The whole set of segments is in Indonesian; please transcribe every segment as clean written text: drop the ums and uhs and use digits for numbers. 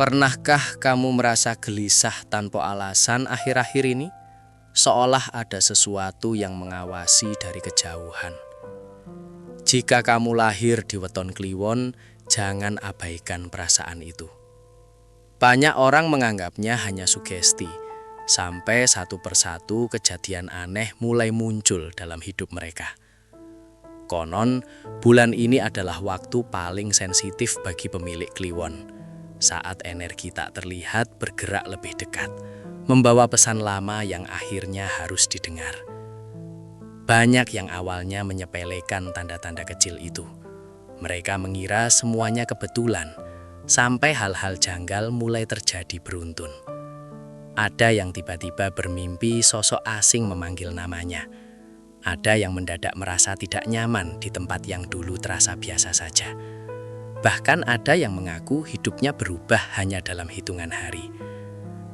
Pernahkah kamu merasa gelisah tanpa alasan akhir-akhir ini? Seolah ada sesuatu yang mengawasi dari kejauhan. Jika kamu lahir di weton Kliwon, jangan abaikan perasaan itu. Banyak orang menganggapnya hanya sugesti, sampai satu persatu kejadian aneh mulai muncul dalam hidup mereka. Konon, bulan ini adalah waktu paling sensitif bagi pemilik Kliwon. Saat energi tak terlihat bergerak lebih dekat, membawa pesan lama yang akhirnya harus didengar. Banyak yang awalnya menyepelekan tanda-tanda kecil itu. Mereka mengira semuanya kebetulan, sampai hal-hal janggal mulai terjadi beruntun. Ada yang tiba-tiba bermimpi sosok asing memanggil namanya. Ada yang mendadak merasa tidak nyaman di tempat yang dulu terasa biasa saja. Bahkan ada yang mengaku hidupnya berubah hanya dalam hitungan hari.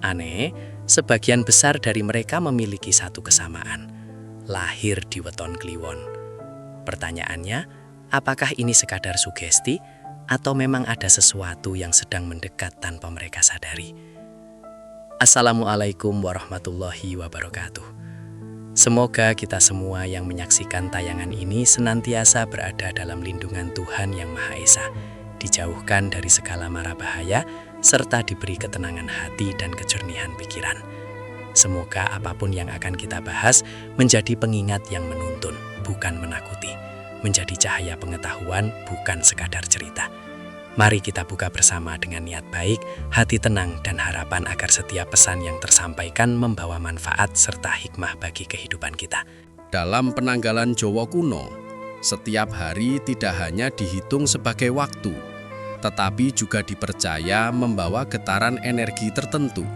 Aneh, sebagian besar dari mereka memiliki satu kesamaan, lahir di weton Kliwon. Pertanyaannya, apakah ini sekadar sugesti atau memang ada sesuatu yang sedang mendekat tanpa mereka sadari? Assalamualaikum warahmatullahi wabarakatuh. Semoga kita semua yang menyaksikan tayangan ini senantiasa berada dalam lindungan Tuhan Yang Maha Esa, dijauhkan dari segala mara bahaya, serta diberi ketenangan hati dan kejernihan pikiran. Semoga apapun yang akan kita bahas menjadi pengingat yang menuntun, bukan menakuti, menjadi cahaya pengetahuan, bukan sekadar cerita. Mari kita buka bersama dengan niat baik, hati tenang, dan harapan agar setiap pesan yang tersampaikan membawa manfaat serta hikmah bagi kehidupan kita. Dalam penanggalan Jawa kuno, setiap hari tidak hanya dihitung sebagai waktu, tetapi juga dipercaya membawa getaran energi tertentu.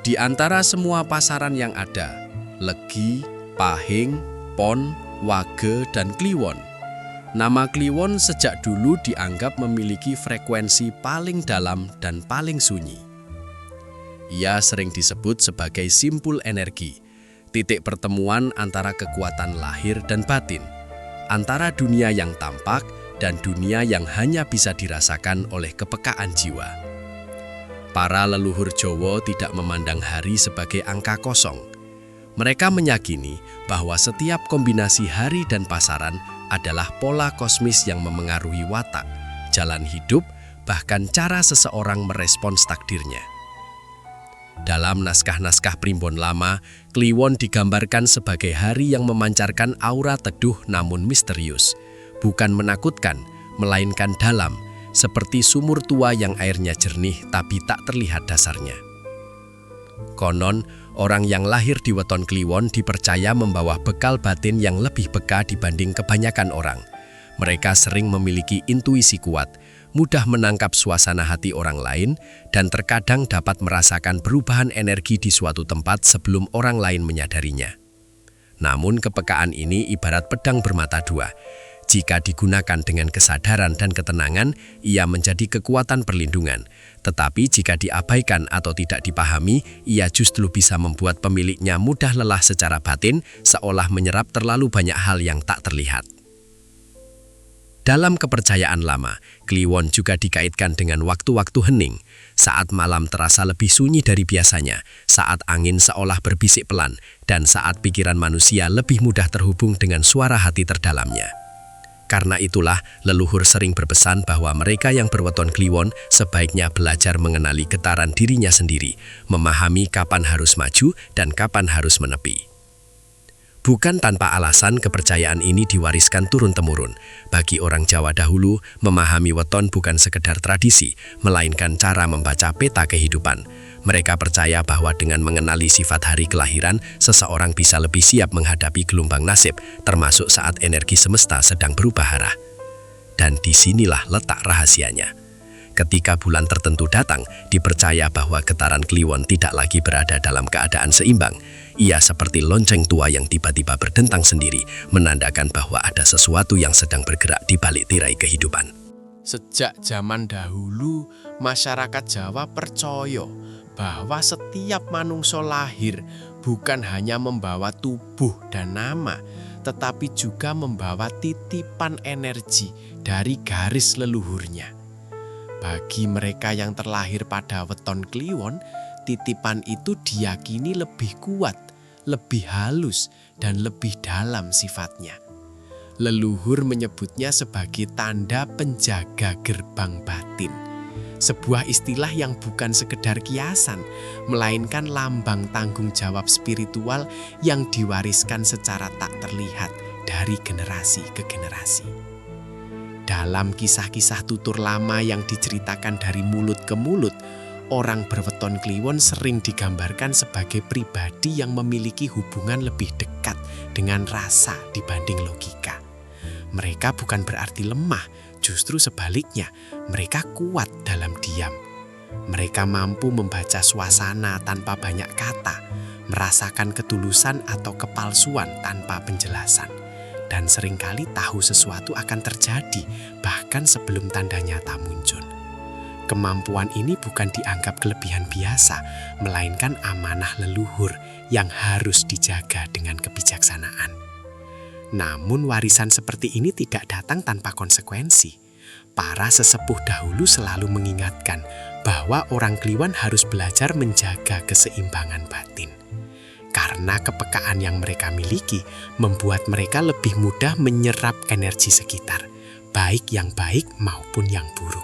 Di antara semua pasaran yang ada, Legi, Pahing, Pon, Wage, dan Kliwon, nama Kliwon sejak dulu dianggap memiliki frekuensi paling dalam dan paling sunyi. Ia sering disebut sebagai simpul energi, titik pertemuan antara kekuatan lahir dan batin, antara dunia yang tampak dan dunia yang hanya bisa dirasakan oleh kepekaan jiwa. Para leluhur Jawa tidak memandang hari sebagai angka kosong. Mereka meyakini bahwa setiap kombinasi hari dan pasaran adalah pola kosmis yang memengaruhi watak, jalan hidup, bahkan cara seseorang merespons takdirnya. Dalam naskah-naskah primbon lama, Kliwon digambarkan sebagai hari yang memancarkan aura teduh namun misterius, bukan menakutkan, melainkan dalam, seperti sumur tua yang airnya jernih tapi tak terlihat dasarnya. Konon, orang yang lahir di weton Kliwon dipercaya membawa bekal batin yang lebih peka dibanding kebanyakan orang. Mereka sering memiliki intuisi kuat, mudah menangkap suasana hati orang lain, dan terkadang dapat merasakan perubahan energi di suatu tempat sebelum orang lain menyadarinya. Namun kepekaan ini ibarat pedang bermata dua. Jika digunakan dengan kesadaran dan ketenangan, ia menjadi kekuatan perlindungan. Tetapi jika diabaikan atau tidak dipahami, ia justru bisa membuat pemiliknya mudah lelah secara batin, seolah menyerap terlalu banyak hal yang tak terlihat. Dalam kepercayaan lama, Kliwon juga dikaitkan dengan waktu-waktu hening, saat malam terasa lebih sunyi dari biasanya, saat angin seolah berbisik pelan, dan saat pikiran manusia lebih mudah terhubung dengan suara hati terdalamnya. Karena itulah, leluhur sering berpesan bahwa mereka yang berweton Kliwon sebaiknya belajar mengenali getaran dirinya sendiri, memahami kapan harus maju dan kapan harus menepi. Bukan tanpa alasan kepercayaan ini diwariskan turun-temurun. Bagi orang Jawa dahulu, memahami weton bukan sekedar tradisi, melainkan cara membaca peta kehidupan. Mereka percaya bahwa dengan mengenali sifat hari kelahiran, seseorang bisa lebih siap menghadapi gelombang nasib, termasuk saat energi semesta sedang berubah arah. Dan disinilah letak rahasianya. Ketika bulan tertentu datang, dipercaya bahwa getaran Kliwon tidak lagi berada dalam keadaan seimbang. Ia seperti lonceng tua yang tiba-tiba berdentang sendiri, menandakan bahwa ada sesuatu yang sedang bergerak di balik tirai kehidupan. Sejak zaman dahulu, masyarakat Jawa percaya bahwa setiap manungsa lahir bukan hanya membawa tubuh dan nama, tetapi juga membawa titipan energi dari garis leluhurnya. Bagi mereka yang terlahir pada weton Kliwon, titipan itu diyakini lebih kuat, lebih halus, dan lebih dalam sifatnya. Leluhur menyebutnya sebagai tanda penjaga gerbang batin. Sebuah istilah yang bukan sekedar kiasan, melainkan lambang tanggung jawab spiritual yang diwariskan secara tak terlihat dari generasi ke generasi. Dalam kisah-kisah tutur lama yang diceritakan dari mulut ke mulut, orang berweton Kliwon sering digambarkan sebagai pribadi yang memiliki hubungan lebih dekat dengan rasa dibanding logika. Mereka bukan berarti lemah, justru sebaliknya, mereka kuat dalam diam. Mereka mampu membaca suasana tanpa banyak kata, merasakan ketulusan atau kepalsuan tanpa penjelasan, dan seringkali tahu sesuatu akan terjadi bahkan sebelum tanda nyata muncul. Kemampuan ini bukan dianggap kelebihan biasa, melainkan amanah leluhur yang harus dijaga dengan kebijaksanaan. Namun warisan seperti ini tidak datang tanpa konsekuensi. Para sesepuh dahulu selalu mengingatkan bahwa orang Kliwon harus belajar menjaga keseimbangan batin. Karena kepekaan yang mereka miliki membuat mereka lebih mudah menyerap energi sekitar, baik yang baik maupun yang buruk.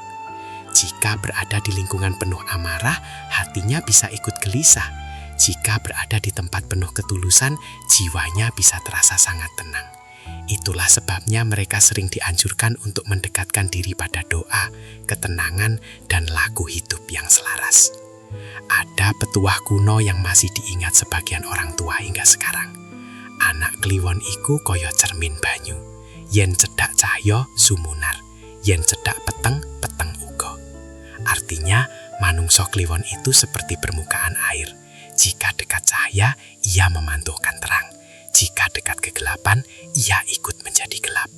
Jika berada di lingkungan penuh amarah, hatinya bisa ikut gelisah. Jika berada di tempat penuh ketulusan, jiwanya bisa terasa sangat tenang. Itulah sebabnya mereka sering dianjurkan untuk mendekatkan diri pada doa, ketenangan, dan laku hidup yang selaras. Ada petuah kuno yang masih diingat sebagian orang tua hingga sekarang. Anak Kliwon iku kaya cermin banyu. Yen cedhak cahya sumunar, yen cedhak peteng, peteng uga. Artinya, manungsa Kliwon itu seperti permukaan air. Jika dekat cahaya, ia memantulkan terang. Jika dekat kegelapan, ia ikut menjadi gelap.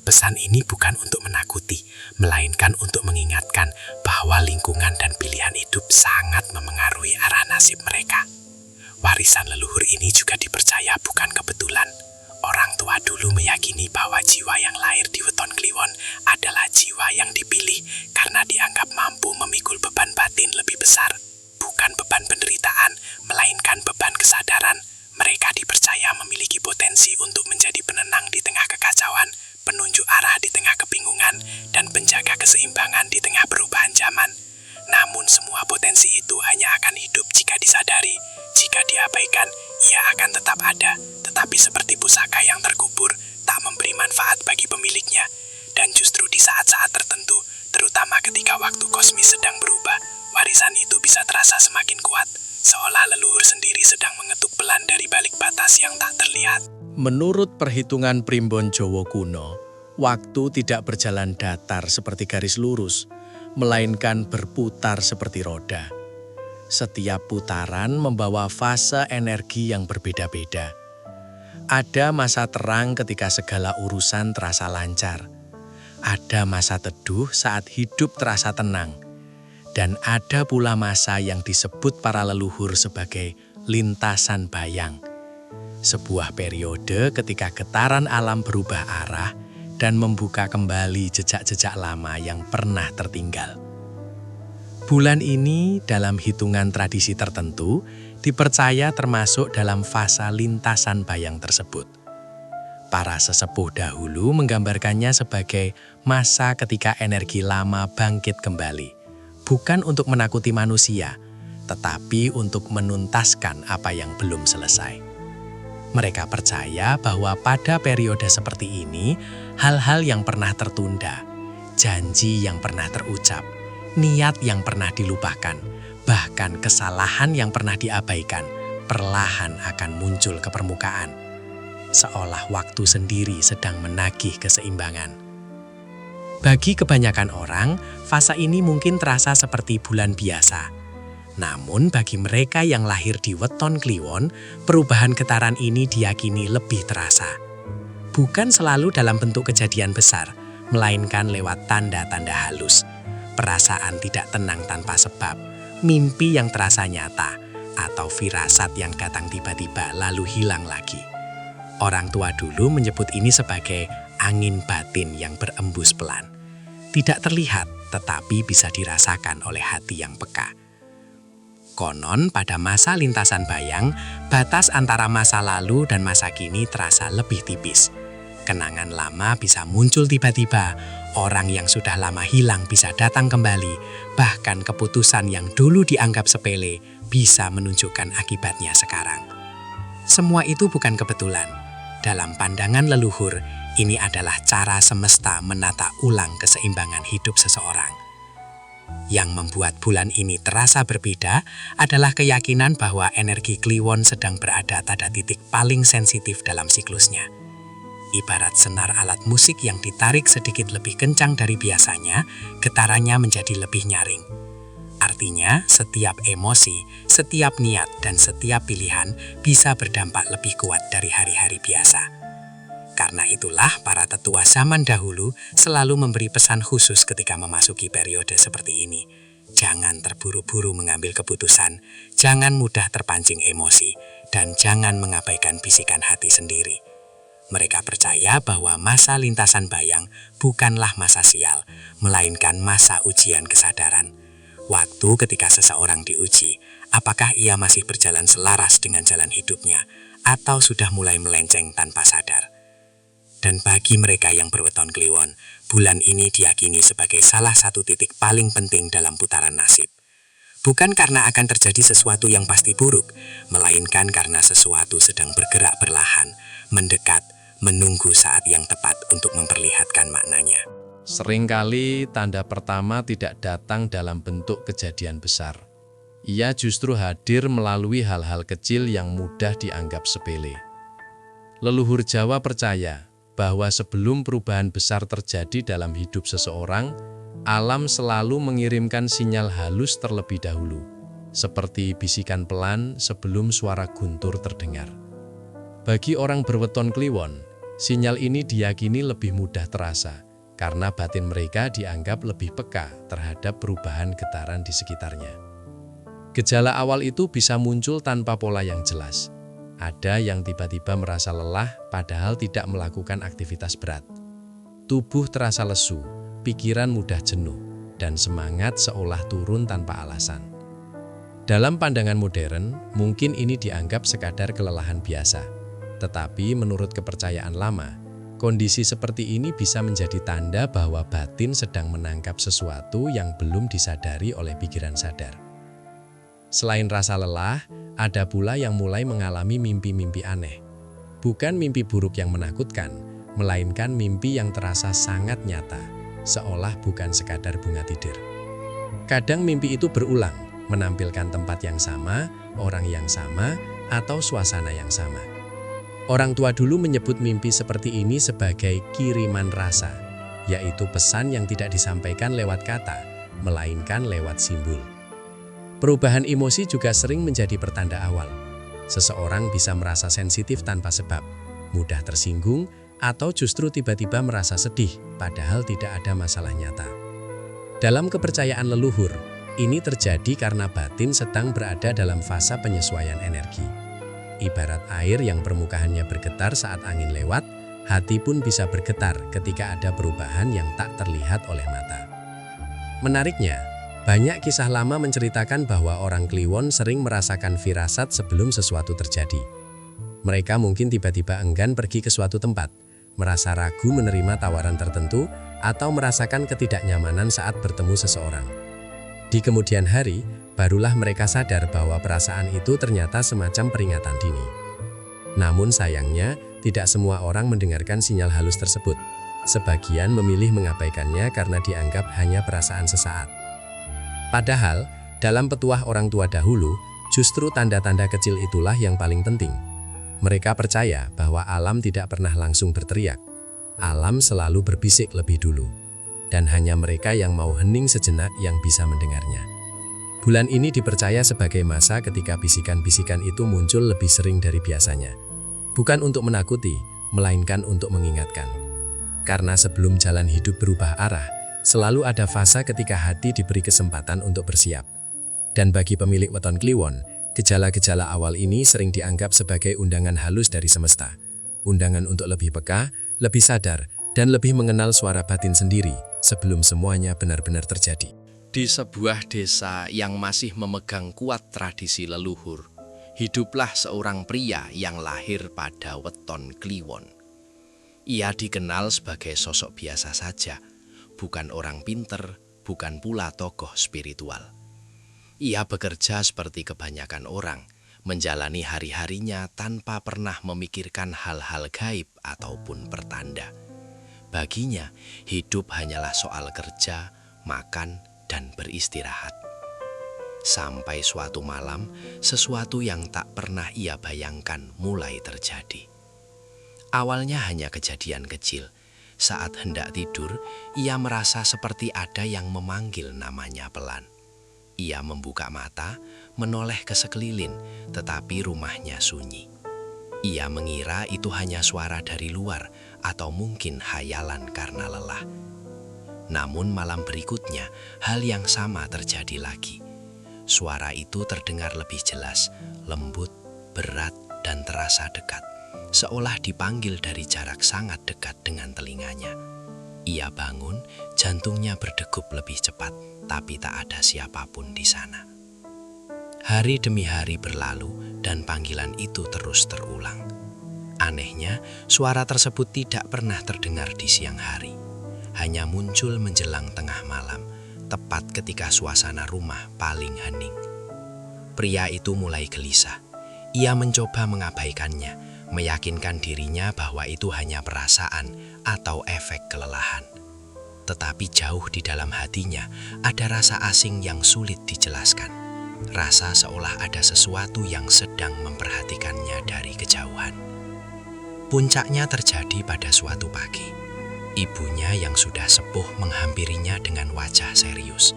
Pesan ini bukan untuk menakuti, melainkan untuk mengingatkan bahwa lingkungan dan pilihan hidup sangat memengaruhi arah nasib mereka. Warisan leluhur ini juga dipercaya bukan kebetulan. Orang tua dulu meyakini bahwa jiwa yang lahir di weton Kliwon adalah jiwa yang dipilih karena dianggap mampu memikul beban batin lebih besar. Bukan beban penderitaan, melainkan beban kesadaran. Mereka dipercaya memiliki potensi untuk menjadi penenang di tengah kekacauan, penunjuk arah di tengah kebingungan, dan penjaga keseimbangan di tengah perubahan zaman. Namun semua potensi itu hanya akan hidup jika disadari. Jika diabaikan, ia akan tetap ada, tetapi seperti pusaka yang terkubur, tak memberi manfaat bagi pemiliknya. Dan justru di saat-saat tertentu, terutama ketika waktu kosmis sedang berubah, warisan itu bisa terasa semakin kuat, seolah leluhur sendiri sedang mengetuk pelan dari balik batas yang tak terlihat. Menurut perhitungan primbon Jawa kuno, waktu tidak berjalan datar seperti garis lurus, melainkan berputar seperti roda. Setiap putaran membawa fase energi yang berbeda-beda. Ada masa terang ketika segala urusan terasa lancar. Ada masa teduh saat hidup terasa tenang. Dan ada pula masa yang disebut para leluhur sebagai lintasan bayang. Sebuah periode ketika getaran alam berubah arah dan membuka kembali jejak-jejak lama yang pernah tertinggal. Bulan ini dalam hitungan tradisi tertentu dipercaya termasuk dalam fase lintasan bayang tersebut. Para sesepuh dahulu menggambarkannya sebagai masa ketika energi lama bangkit kembali. Bukan untuk menakuti manusia, tetapi untuk menuntaskan apa yang belum selesai. Mereka percaya bahwa pada periode seperti ini, hal-hal yang pernah tertunda, janji yang pernah terucap, niat yang pernah dilupakan, bahkan kesalahan yang pernah diabaikan, perlahan akan muncul ke permukaan. Seolah waktu sendiri sedang menagih keseimbangan. Bagi kebanyakan orang, fase ini mungkin terasa seperti bulan biasa. Namun bagi mereka yang lahir di weton Kliwon, perubahan getaran ini diyakini lebih terasa. Bukan selalu dalam bentuk kejadian besar, melainkan lewat tanda-tanda halus. Perasaan tidak tenang tanpa sebab, mimpi yang terasa nyata, atau firasat yang datang tiba-tiba lalu hilang lagi. Orang tua dulu menyebut ini sebagai angin batin yang berembus pelan. tidak terlihat tetapi bisa dirasakan oleh hati yang peka. Konon pada masa lintasan bayang, batas antara masa lalu dan masa kini terasa lebih tipis. Kenangan lama bisa muncul tiba-tiba, orang yang sudah lama hilang bisa datang kembali, bahkan keputusan yang dulu dianggap sepele bisa menunjukkan akibatnya sekarang. Semua itu bukan kebetulan. Dalam pandangan leluhur, ini adalah cara semesta menata ulang keseimbangan hidup seseorang. Yang membuat bulan ini terasa berbeda adalah keyakinan bahwa energi Kliwon sedang berada pada titik paling sensitif dalam siklusnya. Ibarat senar alat musik yang ditarik sedikit lebih kencang dari biasanya, getarannya menjadi lebih nyaring. Artinya, setiap emosi, setiap niat, dan setiap pilihan bisa berdampak lebih kuat dari hari-hari biasa. Karena itulah para tetua zaman dahulu selalu memberi pesan khusus ketika memasuki periode seperti ini. Jangan terburu-buru mengambil keputusan, jangan mudah terpancing emosi, dan jangan mengabaikan bisikan hati sendiri. Mereka percaya bahwa masa lintasan bayang bukanlah masa sial, melainkan masa ujian kesadaran. Waktu ketika seseorang diuji, apakah ia masih berjalan selaras dengan jalan hidupnya, atau sudah mulai melenceng tanpa sadar. Dan bagi mereka yang berweton Kliwon, bulan ini diyakini sebagai salah satu titik paling penting dalam putaran nasib. Bukan karena akan terjadi sesuatu yang pasti buruk, melainkan karena sesuatu sedang bergerak perlahan, mendekat, menunggu saat yang tepat untuk memperlihatkan maknanya. Seringkali tanda pertama tidak datang dalam bentuk kejadian besar. Ia justru hadir melalui hal-hal kecil yang mudah dianggap sepele. Leluhur Jawa percaya bahwa sebelum perubahan besar terjadi dalam hidup seseorang, alam selalu mengirimkan sinyal halus terlebih dahulu, seperti bisikan pelan sebelum suara guntur terdengar. Bagi orang berweton Kliwon, sinyal ini diyakini lebih mudah terasa, karena batin mereka dianggap lebih peka terhadap perubahan getaran di sekitarnya. Gejala awal itu bisa muncul tanpa pola yang jelas. Ada yang tiba-tiba merasa lelah padahal tidak melakukan aktivitas berat. Tubuh terasa lesu, pikiran mudah jenuh, dan semangat seolah turun tanpa alasan. Dalam pandangan modern, mungkin ini dianggap sekadar kelelahan biasa. Tetapi menurut kepercayaan lama, kondisi seperti ini bisa menjadi tanda bahwa batin sedang menangkap sesuatu yang belum disadari oleh pikiran sadar. Selain rasa lelah, ada pula yang mulai mengalami mimpi-mimpi aneh. Bukan mimpi buruk yang menakutkan, melainkan mimpi yang terasa sangat nyata, seolah bukan sekadar bunga tidur. Kadang mimpi itu berulang, menampilkan tempat yang sama, orang yang sama, atau suasana yang sama. Orang tua dulu menyebut mimpi seperti ini sebagai kiriman rasa, yaitu pesan yang tidak disampaikan lewat kata, melainkan lewat simbol. Perubahan emosi juga sering menjadi pertanda awal. Seseorang bisa merasa sensitif tanpa sebab, mudah tersinggung, atau justru tiba-tiba merasa sedih, padahal tidak ada masalah nyata. Dalam kepercayaan leluhur, ini terjadi karena batin sedang berada dalam fase penyesuaian energi. Ibarat air yang permukaannya bergetar saat angin lewat, hati pun bisa bergetar ketika ada perubahan yang tak terlihat oleh mata. Menariknya, banyak kisah lama menceritakan bahwa orang Kliwon sering merasakan firasat sebelum sesuatu terjadi. Mereka mungkin tiba-tiba enggan pergi ke suatu tempat, merasa ragu menerima tawaran tertentu, atau merasakan ketidaknyamanan saat bertemu seseorang. Di kemudian hari, barulah mereka sadar bahwa perasaan itu ternyata semacam peringatan dini. Namun sayangnya, tidak semua orang mendengarkan sinyal halus tersebut. Sebagian memilih mengabaikannya karena dianggap hanya perasaan sesaat. Padahal, dalam petuah orang tua dahulu, justru tanda-tanda kecil itulah yang paling penting. Mereka percaya bahwa alam tidak pernah langsung berteriak. Alam selalu berbisik lebih dulu. Dan hanya mereka yang mau hening sejenak yang bisa mendengarnya. Bulan ini dipercaya sebagai masa ketika bisikan-bisikan itu muncul lebih sering dari biasanya. Bukan untuk menakuti, melainkan untuk mengingatkan. Karena sebelum jalan hidup berubah arah, selalu ada fase ketika hati diberi kesempatan untuk bersiap. Dan bagi pemilik weton Kliwon, gejala-gejala awal ini sering dianggap sebagai undangan halus dari semesta. Undangan untuk lebih peka, lebih sadar, dan lebih mengenal suara batin sendiri, sebelum semuanya benar-benar terjadi. Di sebuah desa yang masih memegang kuat tradisi leluhur, hiduplah seorang pria yang lahir pada weton Kliwon. Ia dikenal sebagai sosok biasa saja, bukan orang pinter, bukan pula tokoh spiritual. Ia bekerja seperti kebanyakan orang, menjalani hari-harinya tanpa pernah memikirkan hal-hal gaib ataupun pertanda. Baginya, hidup hanyalah soal kerja, makan, dan beristirahat. Sampai suatu malam, sesuatu yang tak pernah ia bayangkan mulai terjadi. Awalnya hanya kejadian kecil. Saat hendak tidur, ia merasa seperti ada yang memanggil namanya pelan. Ia membuka mata, menoleh ke sekeliling, tetapi rumahnya sunyi. Ia mengira itu hanya suara dari luar atau mungkin hayalan karena lelah. Namun malam berikutnya, hal yang sama terjadi lagi. Suara itu terdengar lebih jelas, lembut, berat, dan terasa dekat, seolah dipanggil dari jarak sangat dekat dengan telinganya. Ia bangun, jantungnya berdegup lebih cepat, tapi tak ada siapapun di sana. Hari demi hari berlalu dan panggilan itu terus terulang. Anehnya, suara tersebut tidak pernah terdengar di siang hari. Hanya muncul menjelang tengah malam, tepat ketika suasana rumah paling hening. Pria itu mulai gelisah. Ia mencoba mengabaikannya, meyakinkan dirinya bahwa itu hanya perasaan atau efek kelelahan. Tetapi jauh di dalam hatinya ada rasa asing yang sulit dijelaskan. Rasa seolah ada sesuatu yang sedang memperhatikannya dari kejauhan. Puncaknya terjadi pada suatu pagi. Ibunya yang sudah sepuh menghampirinya dengan wajah serius.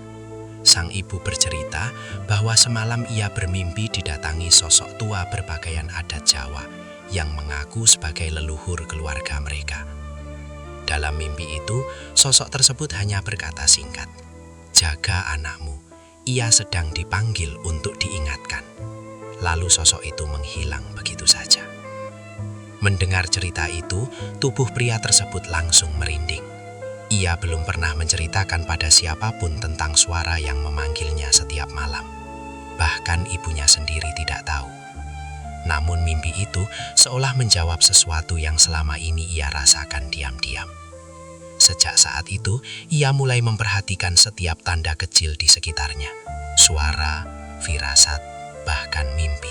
Sang ibu bercerita bahwa semalam ia bermimpi didatangi sosok tua berpakaian adat Jawa yang mengaku sebagai leluhur keluarga mereka. Dalam mimpi itu, sosok tersebut hanya berkata singkat, "Jaga anakmu, ia sedang dipanggil untuk diingatkan." Lalu sosok itu menghilang begitu saja. Mendengar cerita itu, tubuh pria tersebut langsung merinding. Ia belum pernah menceritakan pada siapapun tentang suara yang memanggilnya setiap malam. Bahkan ibunya sendiri tidak tahu. Namun mimpi itu seolah menjawab sesuatu yang selama ini ia rasakan diam-diam. Sejak saat itu, ia mulai memperhatikan setiap tanda kecil di sekitarnya. Suara, firasat, bahkan mimpi.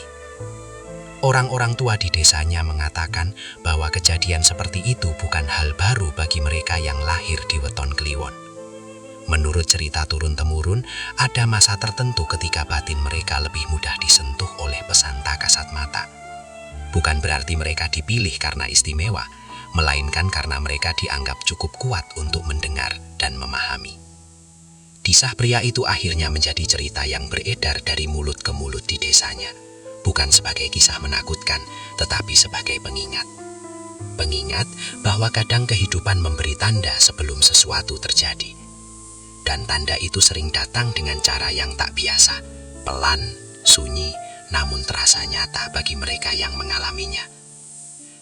Orang-orang tua di desanya mengatakan bahwa kejadian seperti itu bukan hal baru bagi mereka yang lahir di weton Kliwon. Menurut cerita turun-temurun, ada masa tertentu ketika batin mereka lebih mudah disentuh oleh pesan tak kasat mata. Bukan berarti mereka dipilih karena istimewa, melainkan karena mereka dianggap cukup kuat untuk mendengar dan memahami. Kisah pria itu akhirnya menjadi cerita yang beredar dari mulut ke mulut di desanya. Bukan sebagai kisah menakutkan, tetapi sebagai pengingat. Pengingat bahwa kadang kehidupan memberi tanda sebelum sesuatu terjadi. Dan tanda itu sering datang dengan cara yang tak biasa, pelan, sunyi, namun terasa nyata bagi mereka yang mengalaminya.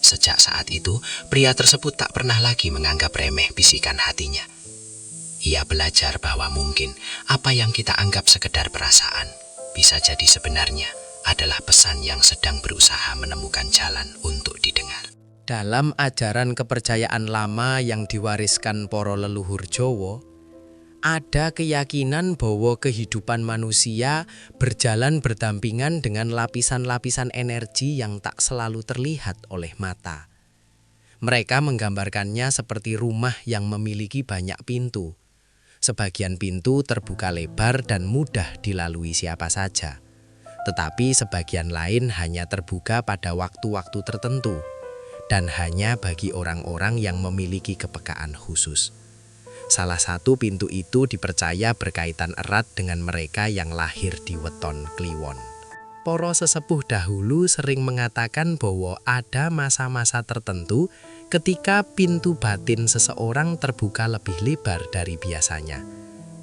Sejak saat itu, pria tersebut tak pernah lagi menganggap remeh bisikan hatinya. Ia belajar bahwa mungkin apa yang kita anggap sekedar perasaan bisa jadi sebenarnya adalah pesan yang sedang berusaha menemukan jalan untuk didengar. Dalam ajaran kepercayaan lama yang diwariskan para leluhur Jawa, ada keyakinan bahwa kehidupan manusia berjalan berdampingan dengan lapisan-lapisan energi yang tak selalu terlihat oleh mata. Mereka menggambarkannya seperti rumah yang memiliki banyak pintu. Sebagian pintu terbuka lebar dan mudah dilalui siapa saja. Tetapi sebagian lain hanya terbuka pada waktu-waktu tertentu dan hanya bagi orang-orang yang memiliki kepekaan khusus. Salah satu pintu itu dipercaya berkaitan erat dengan mereka yang lahir di weton Kliwon. Para sesepuh dahulu sering mengatakan bahwa ada masa-masa tertentu ketika pintu batin seseorang terbuka lebih lebar dari biasanya.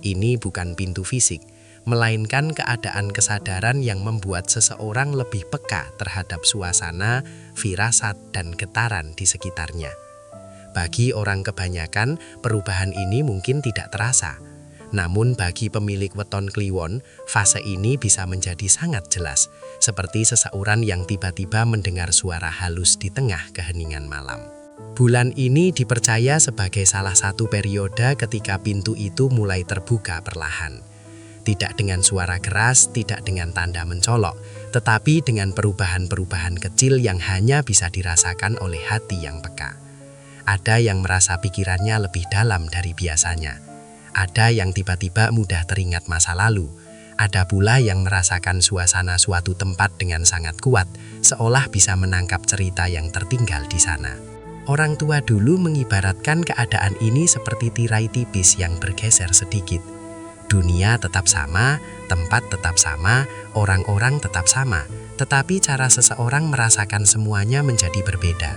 Ini bukan pintu fisik, melainkan keadaan kesadaran yang membuat seseorang lebih peka terhadap suasana, firasat, dan getaran di sekitarnya. Bagi orang kebanyakan, perubahan ini mungkin tidak terasa. Namun bagi pemilik weton kliwon, fase ini bisa menjadi sangat jelas, seperti seseorang yang tiba-tiba mendengar suara halus di tengah keheningan malam. Bulan ini dipercaya sebagai salah satu periode ketika pintu itu mulai terbuka perlahan. Tidak dengan suara keras, tidak dengan tanda mencolok, tetapi dengan perubahan-perubahan kecil yang hanya bisa dirasakan oleh hati yang peka. Ada yang merasa pikirannya lebih dalam dari biasanya. Ada yang tiba-tiba mudah teringat masa lalu. Ada pula yang merasakan suasana suatu tempat dengan sangat kuat, seolah bisa menangkap cerita yang tertinggal di sana. Orang tua dulu mengibaratkan keadaan ini seperti tirai tipis yang bergeser sedikit. Dunia tetap sama, tempat tetap sama, orang-orang tetap sama, tetapi cara seseorang merasakan semuanya menjadi berbeda.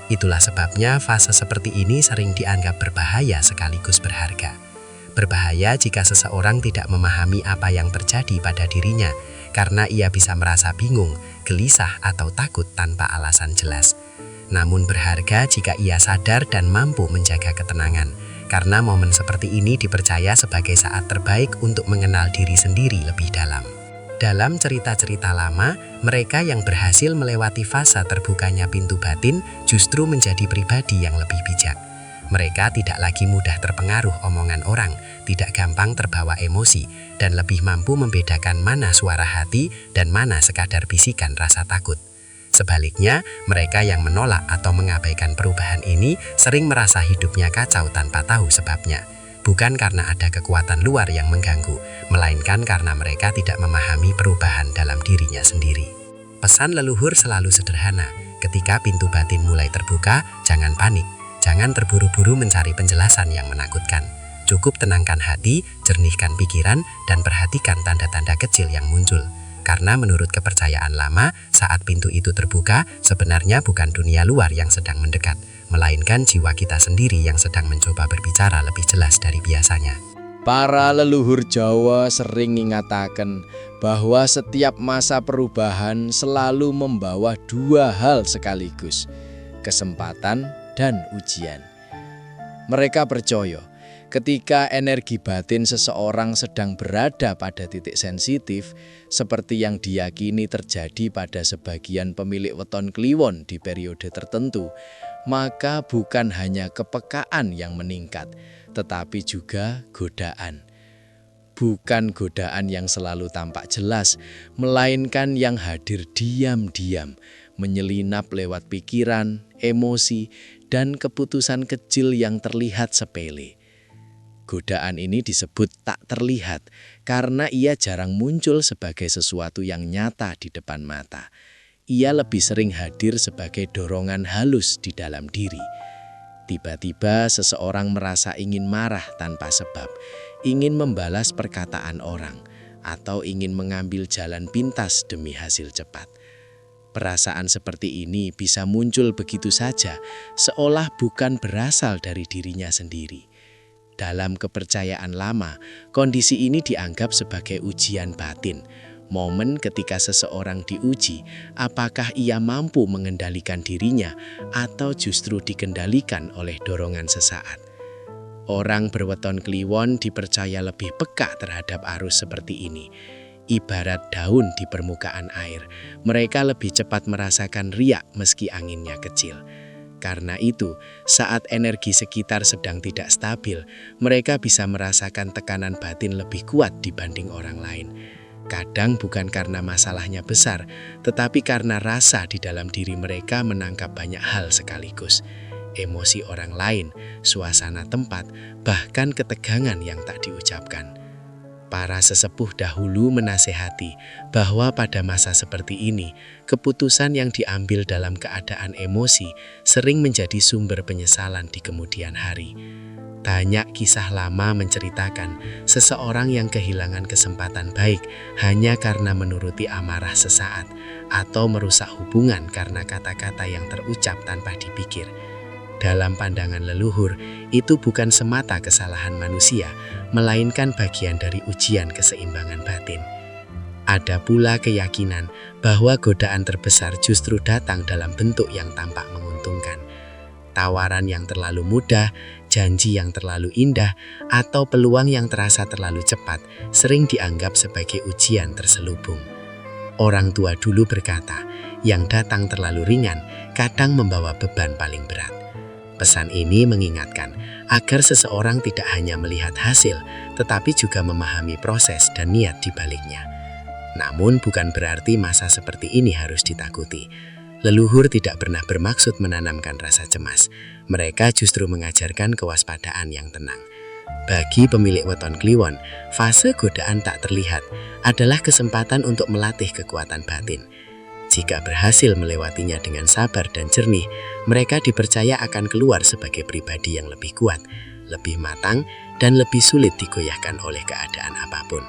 Itulah sebabnya fase seperti ini sering dianggap berbahaya sekaligus berharga. Berbahaya jika seseorang tidak memahami apa yang terjadi pada dirinya, karena ia bisa merasa bingung, gelisah, atau takut tanpa alasan jelas. Namun berharga jika ia sadar dan mampu menjaga ketenangan, karena momen seperti ini dipercaya sebagai saat terbaik untuk mengenal diri sendiri lebih dalam. Dalam cerita-cerita lama, mereka yang berhasil melewati fase terbukanya pintu batin justru menjadi pribadi yang lebih bijak. Mereka tidak lagi mudah terpengaruh omongan orang, tidak gampang terbawa emosi, dan lebih mampu membedakan mana suara hati dan mana sekadar bisikan rasa takut. Sebaliknya, mereka yang menolak atau mengabaikan perubahan ini sering merasa hidupnya kacau tanpa tahu sebabnya. Bukan karena ada kekuatan luar yang mengganggu, melainkan karena mereka tidak memahami perubahan dalam dirinya sendiri. Pesan leluhur selalu sederhana, ketika pintu batin mulai terbuka, jangan panik, jangan terburu-buru mencari penjelasan yang menakutkan. Cukup tenangkan hati, jernihkan pikiran, dan perhatikan tanda-tanda kecil yang muncul. Karena menurut kepercayaan lama, saat pintu itu terbuka, sebenarnya bukan dunia luar yang sedang mendekat, melainkan jiwa kita sendiri yang sedang mencoba berbicara lebih jelas dari biasanya. Para leluhur Jawa sering mengatakan bahwa setiap masa perubahan selalu membawa dua hal sekaligus, kesempatan dan ujian. Mereka percaya ketika energi batin seseorang sedang berada pada titik sensitif, seperti yang diyakini terjadi pada sebagian pemilik weton kliwon di periode tertentu, maka bukan hanya kepekaan yang meningkat, tetapi juga godaan. Bukan godaan yang selalu tampak jelas, melainkan yang hadir diam-diam, menyelinap lewat pikiran, emosi, dan keputusan kecil yang terlihat sepele. Godaan ini disebut tak terlihat karena ia jarang muncul sebagai sesuatu yang nyata di depan mata. Ia lebih sering hadir sebagai dorongan halus di dalam diri. Tiba-tiba seseorang merasa ingin marah tanpa sebab, ingin membalas perkataan orang, atau ingin mengambil jalan pintas demi hasil cepat. Perasaan seperti ini bisa muncul begitu saja, seolah bukan berasal dari dirinya sendiri. Dalam kepercayaan lama, kondisi ini dianggap sebagai ujian batin, momen ketika seseorang diuji apakah ia mampu mengendalikan dirinya atau justru dikendalikan oleh dorongan sesaat. Orang berweton kliwon dipercaya lebih peka terhadap arus seperti ini. Ibarat daun di permukaan air, mereka lebih cepat merasakan riak meski anginnya kecil. Karena itu, saat energi sekitar sedang tidak stabil, mereka bisa merasakan tekanan batin lebih kuat dibanding orang lain. Kadang bukan karena masalahnya besar, tetapi karena rasa di dalam diri mereka menangkap banyak hal sekaligus. Emosi orang lain, suasana tempat, bahkan ketegangan yang tak diucapkan. Para sesepuh dahulu menasehati bahwa pada masa seperti ini, keputusan yang diambil dalam keadaan emosi sering menjadi sumber penyesalan di kemudian hari. Banyak kisah lama menceritakan seseorang yang kehilangan kesempatan baik hanya karena menuruti amarah sesaat atau merusak hubungan karena kata-kata yang terucap tanpa dipikir. Dalam pandangan leluhur, itu bukan semata kesalahan manusia, melainkan bagian dari ujian keseimbangan batin. Ada pula keyakinan bahwa godaan terbesar justru datang dalam bentuk yang tampak menguntungkan. Tawaran yang terlalu mudah, janji yang terlalu indah, atau peluang yang terasa terlalu cepat sering dianggap sebagai ujian terselubung. Orang tua dulu berkata, yang datang terlalu ringan kadang membawa beban paling berat. Pesan ini mengingatkan agar seseorang tidak hanya melihat hasil, tetapi juga memahami proses dan niat di baliknya. Namun bukan berarti masa seperti ini harus ditakuti. Leluhur tidak pernah bermaksud menanamkan rasa cemas. Mereka justru mengajarkan kewaspadaan yang tenang. Bagi pemilik weton kliwon, fase godaan tak terlihat adalah kesempatan untuk melatih kekuatan batin. Jika berhasil melewatinya dengan sabar dan jernih, mereka dipercaya akan keluar sebagai pribadi yang lebih kuat, lebih matang, dan lebih sulit digoyahkan oleh keadaan apapun.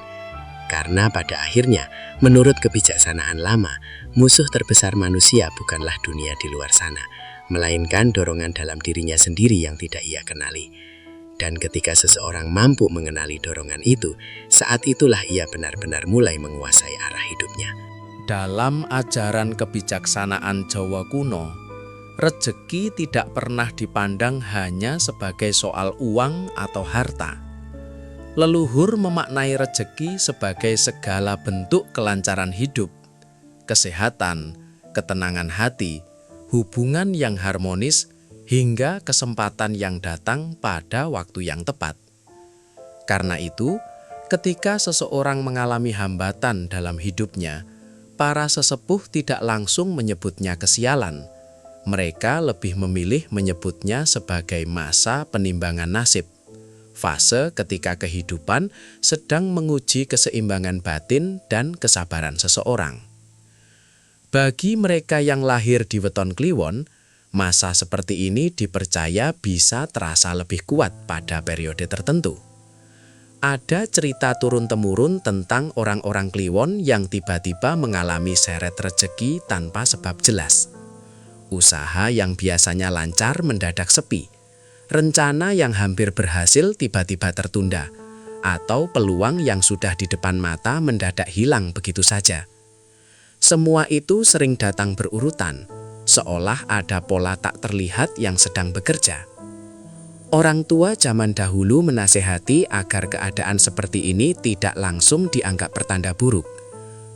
Karena pada akhirnya, menurut kebijaksanaan lama, musuh terbesar manusia bukanlah dunia di luar sana, melainkan dorongan dalam dirinya sendiri yang tidak ia kenali. Dan ketika seseorang mampu mengenali dorongan itu, saat itulah ia benar-benar mulai menguasai arah hidupnya. Dalam ajaran kebijaksanaan Jawa kuno, rejeki tidak pernah dipandang hanya sebagai soal uang atau harta. Leluhur memaknai rejeki sebagai segala bentuk kelancaran hidup, kesehatan, ketenangan hati, hubungan yang harmonis, hingga kesempatan yang datang pada waktu yang tepat. Karena itu, ketika seseorang mengalami hambatan dalam hidupnya, para sesepuh tidak langsung menyebutnya kesialan. Mereka lebih memilih menyebutnya sebagai masa penimbangan nasib, fase ketika kehidupan sedang menguji keseimbangan batin dan kesabaran seseorang. Bagi mereka yang lahir di weton kliwon, masa seperti ini dipercaya bisa terasa lebih kuat pada periode tertentu. Ada cerita turun-temurun tentang orang-orang kliwon yang tiba-tiba mengalami seret rejeki tanpa sebab jelas. Usaha yang biasanya lancar mendadak sepi. Rencana yang hampir berhasil tiba-tiba tertunda. Atau peluang yang sudah di depan mata mendadak hilang begitu saja. Semua itu sering datang berurutan, seolah ada pola tak terlihat yang sedang bekerja. Orang tua zaman dahulu menasehati agar keadaan seperti ini tidak langsung dianggap pertanda buruk.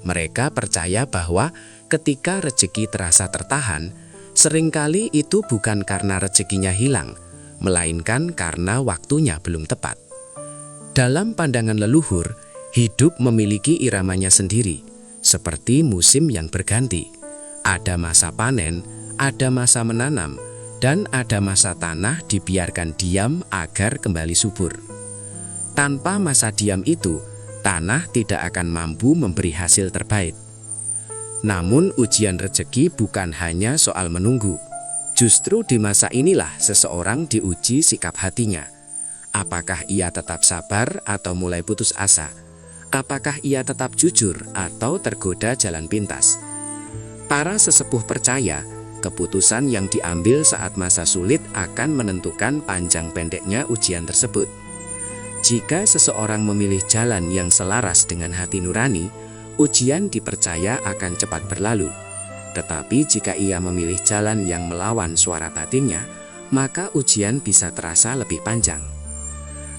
Mereka percaya bahwa ketika rezeki terasa tertahan, seringkali itu bukan karena rezekinya hilang, melainkan karena waktunya belum tepat. Dalam pandangan leluhur, hidup memiliki iramanya sendiri, seperti musim yang berganti. Ada masa panen, ada masa menanam, dan ada masa tanah dibiarkan diam agar kembali subur. Tanpa masa diam itu, tanah tidak akan mampu memberi hasil terbaik. Namun ujian rezeki bukan hanya soal menunggu. Justru di masa inilah seseorang diuji sikap hatinya. Apakah ia tetap sabar atau mulai putus asa? Apakah ia tetap jujur atau tergoda jalan pintas? Para sesepuh percaya, keputusan yang diambil saat masa sulit akan menentukan panjang pendeknya ujian tersebut. Jika seseorang memilih jalan yang selaras dengan hati nurani, ujian dipercaya akan cepat berlalu. Tetapi jika ia memilih jalan yang melawan suara batinnya, maka ujian bisa terasa lebih panjang.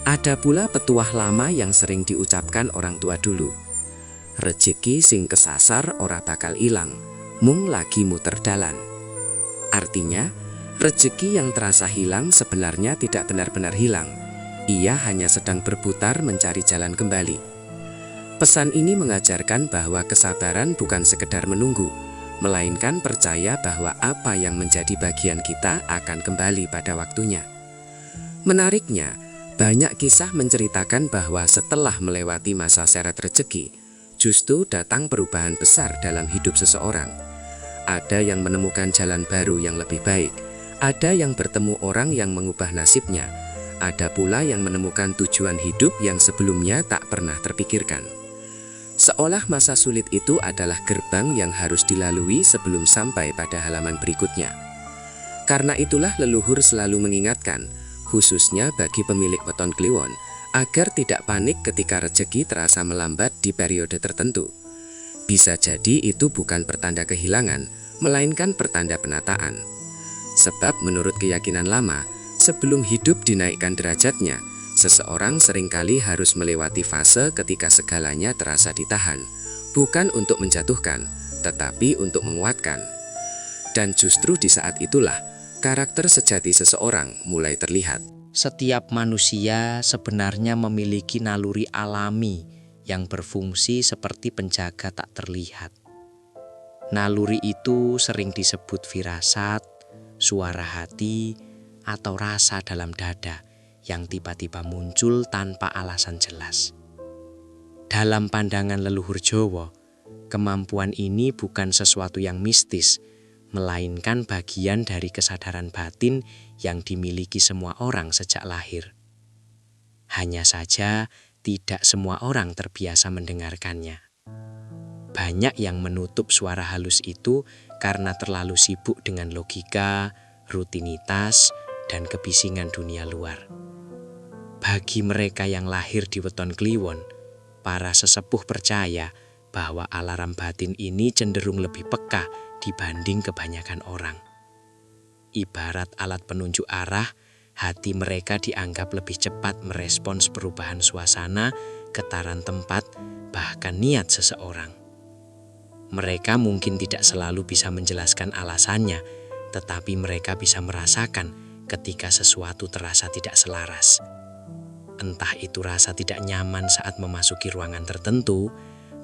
Ada pula petuah lama yang sering diucapkan orang tua dulu. Rejeki sing kesasar ora bakal ilang, mung lagi muter dalan. Artinya, rejeki yang terasa hilang sebenarnya tidak benar-benar hilang. Ia hanya sedang berputar mencari jalan kembali. Pesan ini mengajarkan bahwa kesabaran bukan sekedar menunggu, melainkan percaya bahwa apa yang menjadi bagian kita akan kembali pada waktunya. Menariknya, banyak kisah menceritakan bahwa setelah melewati masa seret rejeki, justru datang perubahan besar dalam hidup seseorang. Ada yang menemukan jalan baru yang lebih baik, ada yang bertemu orang yang mengubah nasibnya, ada pula yang menemukan tujuan hidup yang sebelumnya tak pernah terpikirkan. Seolah masa sulit itu adalah gerbang yang harus dilalui sebelum sampai pada halaman berikutnya. Karena itulah leluhur selalu mengingatkan, khususnya bagi pemilik weton kliwon, agar tidak panik ketika rezeki terasa melambat di periode tertentu. Bisa jadi itu bukan pertanda kehilangan, melainkan pertanda penataan. Sebab menurut keyakinan lama, sebelum hidup dinaikkan derajatnya, seseorang seringkali harus melewati fase ketika segalanya terasa ditahan, bukan untuk menjatuhkan, tetapi untuk menguatkan. Dan justru di saat itulah, karakter sejati seseorang mulai terlihat. Setiap manusia sebenarnya memiliki naluri alami yang berfungsi seperti penjaga tak terlihat. Naluri itu sering disebut firasat, suara hati, atau rasa dalam dada yang tiba-tiba muncul tanpa alasan jelas. Dalam pandangan leluhur Jawa, kemampuan ini bukan sesuatu yang mistis, melainkan bagian dari kesadaran batin yang dimiliki semua orang sejak lahir. Hanya saja, tidak semua orang terbiasa mendengarkannya. Banyak yang menutup suara halus itu karena terlalu sibuk dengan logika, rutinitas, dan kebisingan dunia luar. Bagi mereka yang lahir di weton Kliwon, para sesepuh percaya bahwa alarm batin ini cenderung lebih peka dibanding kebanyakan orang. Ibarat alat penunjuk arah, hati mereka dianggap lebih cepat merespons perubahan suasana, getaran tempat, bahkan niat seseorang. Mereka mungkin tidak selalu bisa menjelaskan alasannya, tetapi mereka bisa merasakan ketika sesuatu terasa tidak selaras. Entah itu rasa tidak nyaman saat memasuki ruangan tertentu,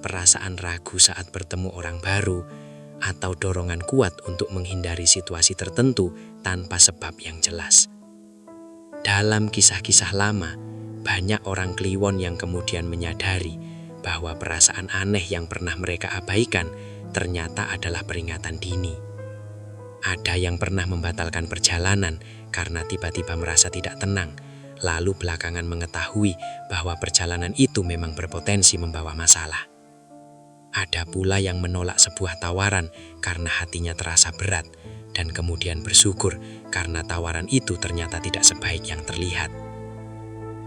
perasaan ragu saat bertemu orang baru, atau dorongan kuat untuk menghindari situasi tertentu tanpa sebab yang jelas. Dalam kisah-kisah lama, banyak orang Kliwon yang kemudian menyadari bahwa perasaan aneh yang pernah mereka abaikan ternyata adalah peringatan dini. Ada yang pernah membatalkan perjalanan karena tiba-tiba merasa tidak tenang, lalu belakangan mengetahui bahwa perjalanan itu memang berpotensi membawa masalah. Ada pula yang menolak sebuah tawaran karena hatinya terasa berat dan kemudian bersyukur karena tawaran itu ternyata tidak sebaik yang terlihat.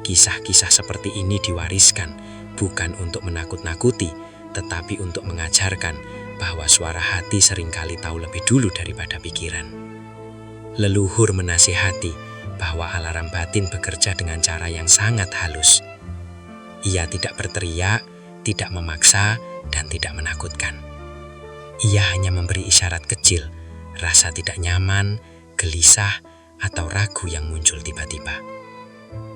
Kisah-kisah seperti ini diwariskan bukan untuk menakut-nakuti, tetapi untuk mengajarkan bahwa suara hati seringkali tahu lebih dulu daripada pikiran. Leluhur menasihati bahwa alarm batin bekerja dengan cara yang sangat halus. Ia tidak berteriak, tidak memaksa, dan tidak menakutkan. Ia hanya memberi isyarat kecil, rasa tidak nyaman, gelisah, atau ragu yang muncul tiba-tiba.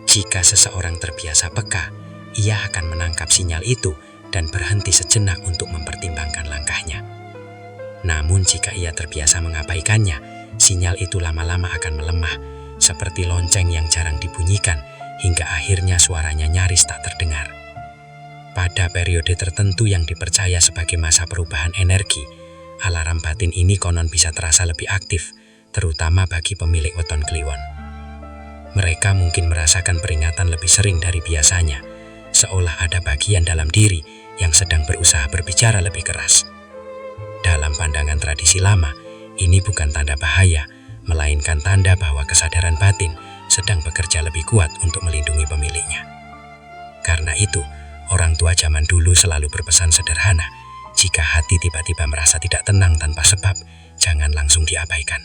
Jika seseorang terbiasa peka, ia akan menangkap sinyal itu dan berhenti sejenak untuk mempertimbangkan langkahnya. Namun jika ia terbiasa mengabaikannya, sinyal itu lama-lama akan melemah, seperti lonceng yang jarang dibunyikan, hingga akhirnya suaranya nyaris tak terdengar. Pada periode tertentu yang dipercaya sebagai masa perubahan energi, alarm batin ini konon bisa terasa lebih aktif, terutama bagi pemilik weton Kliwon. Mereka mungkin merasakan peringatan lebih sering dari biasanya, seolah ada bagian dalam diri yang sedang berusaha berbicara lebih keras. Dalam pandangan tradisi lama, ini bukan tanda bahaya, melainkan tanda bahwa kesadaran batin sedang bekerja lebih kuat untuk melindungi pemiliknya. Karena itu, orang tua zaman dulu selalu berpesan sederhana, jika hati tiba-tiba merasa tidak tenang tanpa sebab, jangan langsung diabaikan.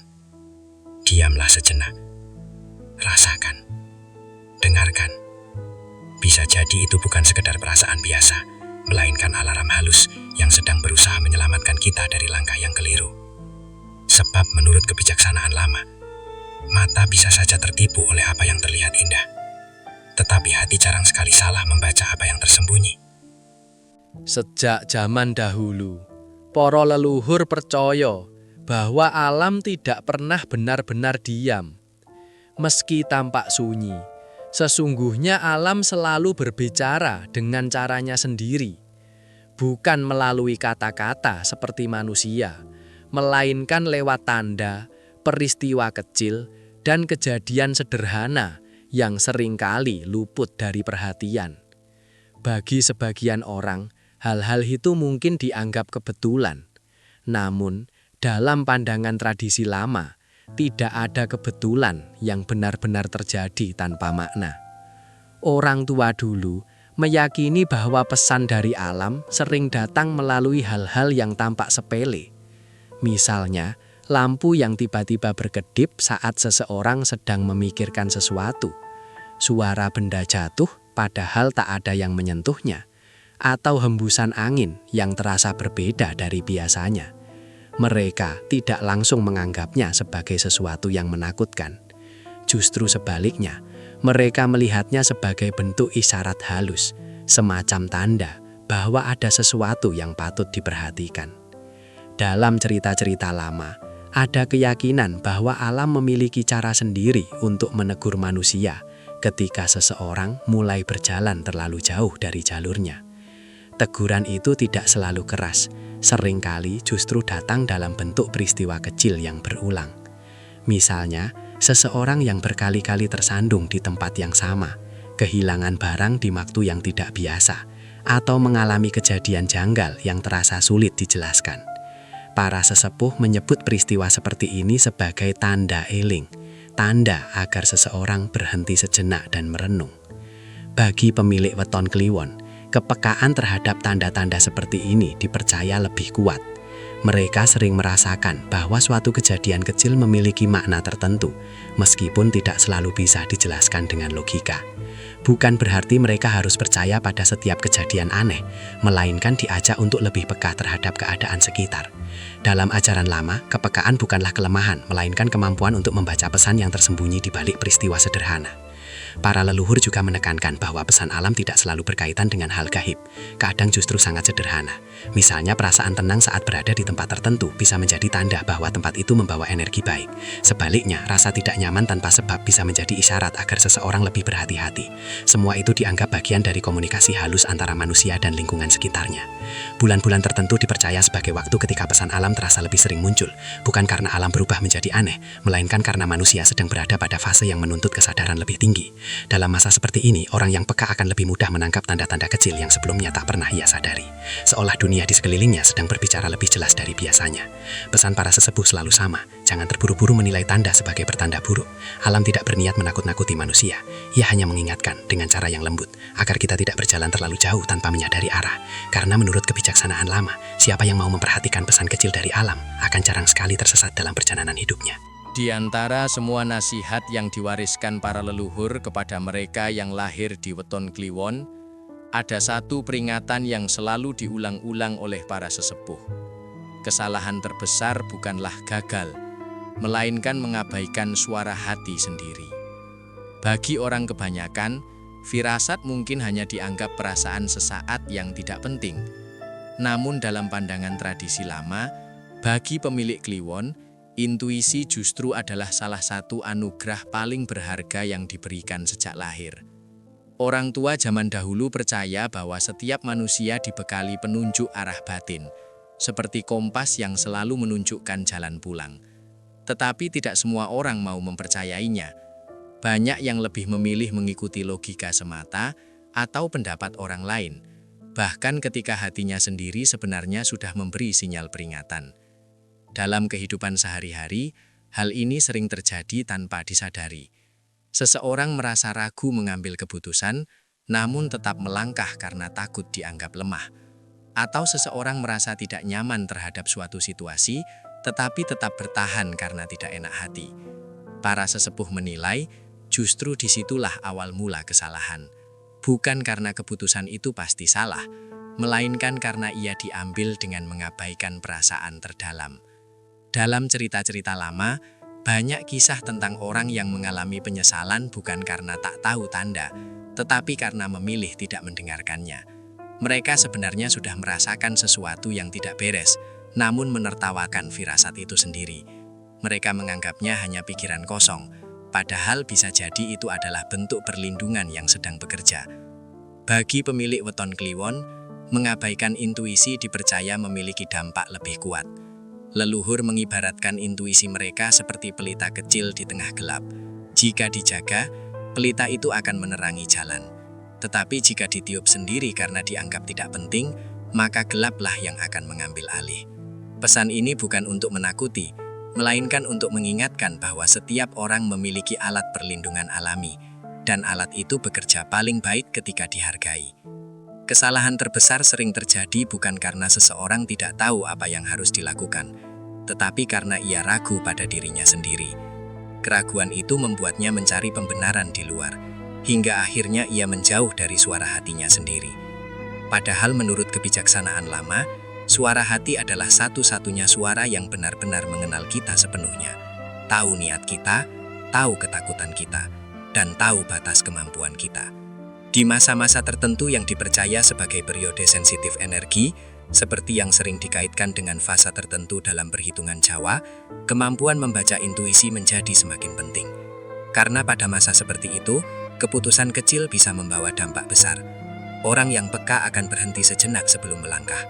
Diamlah sejenak. Rasakan. Dengarkan. Bisa jadi itu bukan sekedar perasaan biasa, melainkan alarm halus yang sedang berusaha menyelamatkan kita dari langkah yang keliru. Sebab menurut kebijaksanaan lama, mata bisa saja tertipu oleh apa yang terlihat indah. Tetapi hati jarang sekali salah membaca apa yang tersembunyi. Sejak zaman dahulu, para leluhur percaya bahwa alam tidak pernah benar-benar diam. Meski tampak sunyi, sesungguhnya alam selalu berbicara dengan caranya sendiri. Bukan melalui kata-kata seperti manusia, melainkan lewat tanda, peristiwa kecil, dan kejadian sederhana yang seringkali luput dari perhatian. Bagi sebagian orang, hal-hal itu mungkin dianggap kebetulan. Namun, dalam pandangan tradisi lama, tidak ada kebetulan yang benar-benar terjadi tanpa makna. Orang tua dulu meyakini bahwa pesan dari alam sering datang melalui hal-hal yang tampak sepele. Misalnya, lampu yang tiba-tiba berkedip saat seseorang sedang memikirkan sesuatu, suara benda jatuh padahal tak ada yang menyentuhnya, atau hembusan angin yang terasa berbeda dari biasanya. Mereka tidak langsung menganggapnya sebagai sesuatu yang menakutkan. Justru sebaliknya, mereka melihatnya sebagai bentuk isyarat halus, semacam tanda bahwa ada sesuatu yang patut diperhatikan. Dalam cerita-cerita lama, ada keyakinan bahwa alam memiliki cara sendiri untuk menegur manusia ketika seseorang mulai berjalan terlalu jauh dari jalurnya. Teguran itu tidak selalu keras, seringkali justru datang dalam bentuk peristiwa kecil yang berulang. Misalnya, seseorang yang berkali-kali tersandung di tempat yang sama, kehilangan barang di waktu yang tidak biasa, atau mengalami kejadian janggal yang terasa sulit dijelaskan. Para sesepuh menyebut peristiwa seperti ini sebagai tanda eling, tanda agar seseorang berhenti sejenak dan merenung. Bagi pemilik weton kliwon, kepekaan terhadap tanda-tanda seperti ini dipercaya lebih kuat. Mereka sering merasakan bahwa suatu kejadian kecil memiliki makna tertentu, meskipun tidak selalu bisa dijelaskan dengan logika. Bukan berarti mereka harus percaya pada setiap kejadian aneh, melainkan diajak untuk lebih peka terhadap keadaan sekitar. Dalam ajaran lama, kepekaan bukanlah kelemahan, melainkan kemampuan untuk membaca pesan yang tersembunyi di balik peristiwa sederhana. Para leluhur juga menekankan bahwa pesan alam tidak selalu berkaitan dengan hal gaib, kadang justru sangat sederhana. Misalnya, perasaan tenang saat berada di tempat tertentu bisa menjadi tanda bahwa tempat itu membawa energi baik. Sebaliknya, rasa tidak nyaman tanpa sebab bisa menjadi isyarat agar seseorang lebih berhati-hati. Semua itu dianggap bagian dari komunikasi halus antara manusia dan lingkungan sekitarnya. Bulan-bulan tertentu dipercaya sebagai waktu ketika pesan alam terasa lebih sering muncul, bukan karena alam berubah menjadi aneh, melainkan karena manusia sedang berada pada fase yang menuntut kesadaran lebih tinggi. Dalam masa seperti ini, orang yang peka akan lebih mudah menangkap tanda-tanda kecil yang sebelumnya tak pernah ia sadari. Seolah dunia di sekelilingnya sedang berbicara lebih jelas dari biasanya. Pesan para sesepuh selalu sama, jangan terburu-buru menilai tanda sebagai pertanda buruk. Alam tidak berniat menakut-nakuti manusia. Ia hanya mengingatkan dengan cara yang lembut, agar kita tidak berjalan terlalu jauh tanpa menyadari arah. Karena menurut kebijaksanaan lama, siapa yang mau memperhatikan pesan kecil dari alam akan jarang sekali tersesat dalam perjalanan hidupnya. Di antara semua nasihat yang diwariskan para leluhur kepada mereka yang lahir di weton kliwon, ada satu peringatan yang selalu diulang-ulang oleh para sesepuh. Kesalahan terbesar bukanlah gagal, melainkan mengabaikan suara hati sendiri. Bagi orang kebanyakan, firasat mungkin hanya dianggap perasaan sesaat yang tidak penting. Namun dalam pandangan tradisi lama, bagi pemilik kliwon, intuisi justru adalah salah satu anugerah paling berharga yang diberikan sejak lahir. Orang tua zaman dahulu percaya bahwa setiap manusia dibekali penunjuk arah batin, seperti kompas yang selalu menunjukkan jalan pulang. Tetapi tidak semua orang mau mempercayainya. Banyak yang lebih memilih mengikuti logika semata atau pendapat orang lain, bahkan ketika hatinya sendiri sebenarnya sudah memberi sinyal peringatan. Dalam kehidupan sehari-hari, hal ini sering terjadi tanpa disadari. Seseorang merasa ragu mengambil keputusan, namun tetap melangkah karena takut dianggap lemah. Atau seseorang merasa tidak nyaman terhadap suatu situasi, tetapi tetap bertahan karena tidak enak hati. Para sesepuh menilai, justru disitulah awal mula kesalahan. Bukan karena keputusan itu pasti salah, melainkan karena ia diambil dengan mengabaikan perasaan terdalam. Dalam cerita-cerita lama, banyak kisah tentang orang yang mengalami penyesalan bukan karena tak tahu tanda, tetapi karena memilih tidak mendengarkannya. Mereka sebenarnya sudah merasakan sesuatu yang tidak beres, namun menertawakan firasat itu sendiri. Mereka menganggapnya hanya pikiran kosong, padahal bisa jadi itu adalah bentuk perlindungan yang sedang bekerja. Bagi pemilik weton kliwon, mengabaikan intuisi dipercaya memiliki dampak lebih kuat. Leluhur mengibaratkan intuisi mereka seperti pelita kecil di tengah gelap. Jika dijaga, pelita itu akan menerangi jalan. Tetapi jika ditiup sendiri karena dianggap tidak penting, maka gelaplah yang akan mengambil alih. Pesan ini bukan untuk menakuti, melainkan untuk mengingatkan bahwa setiap orang memiliki alat perlindungan alami, dan alat itu bekerja paling baik ketika dihargai. Kesalahan terbesar sering terjadi bukan karena seseorang tidak tahu apa yang harus dilakukan, tetapi karena ia ragu pada dirinya sendiri. Keraguan itu membuatnya mencari pembenaran di luar, hingga akhirnya ia menjauh dari suara hatinya sendiri. Padahal menurut kebijaksanaan lama, suara hati adalah satu-satunya suara yang benar-benar mengenal kita sepenuhnya. Tahu niat kita, tahu ketakutan kita, dan tahu batas kemampuan kita. Di masa-masa tertentu yang dipercaya sebagai periode sensitif energi, seperti yang sering dikaitkan dengan fase tertentu dalam perhitungan Jawa, kemampuan membaca intuisi menjadi semakin penting. Karena pada masa seperti itu, keputusan kecil bisa membawa dampak besar. Orang yang peka akan berhenti sejenak sebelum melangkah.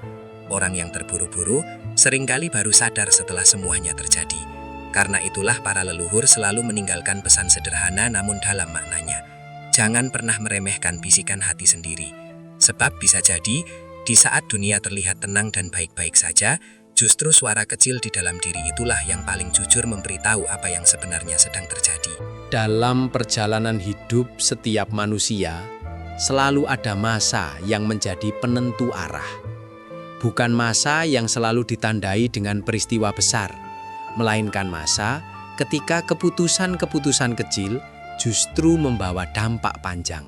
Orang yang terburu-buru seringkali baru sadar setelah semuanya terjadi. Karena itulah para leluhur selalu meninggalkan pesan sederhana namun dalam maknanya. Jangan pernah meremehkan bisikan hati sendiri. Sebab bisa jadi, di saat dunia terlihat tenang dan baik-baik saja, justru suara kecil di dalam diri itulah yang paling jujur memberitahu apa yang sebenarnya sedang terjadi. Dalam perjalanan hidup setiap manusia, selalu ada masa yang menjadi penentu arah. Bukan masa yang selalu ditandai dengan peristiwa besar, melainkan masa ketika keputusan-keputusan kecil justru membawa dampak panjang.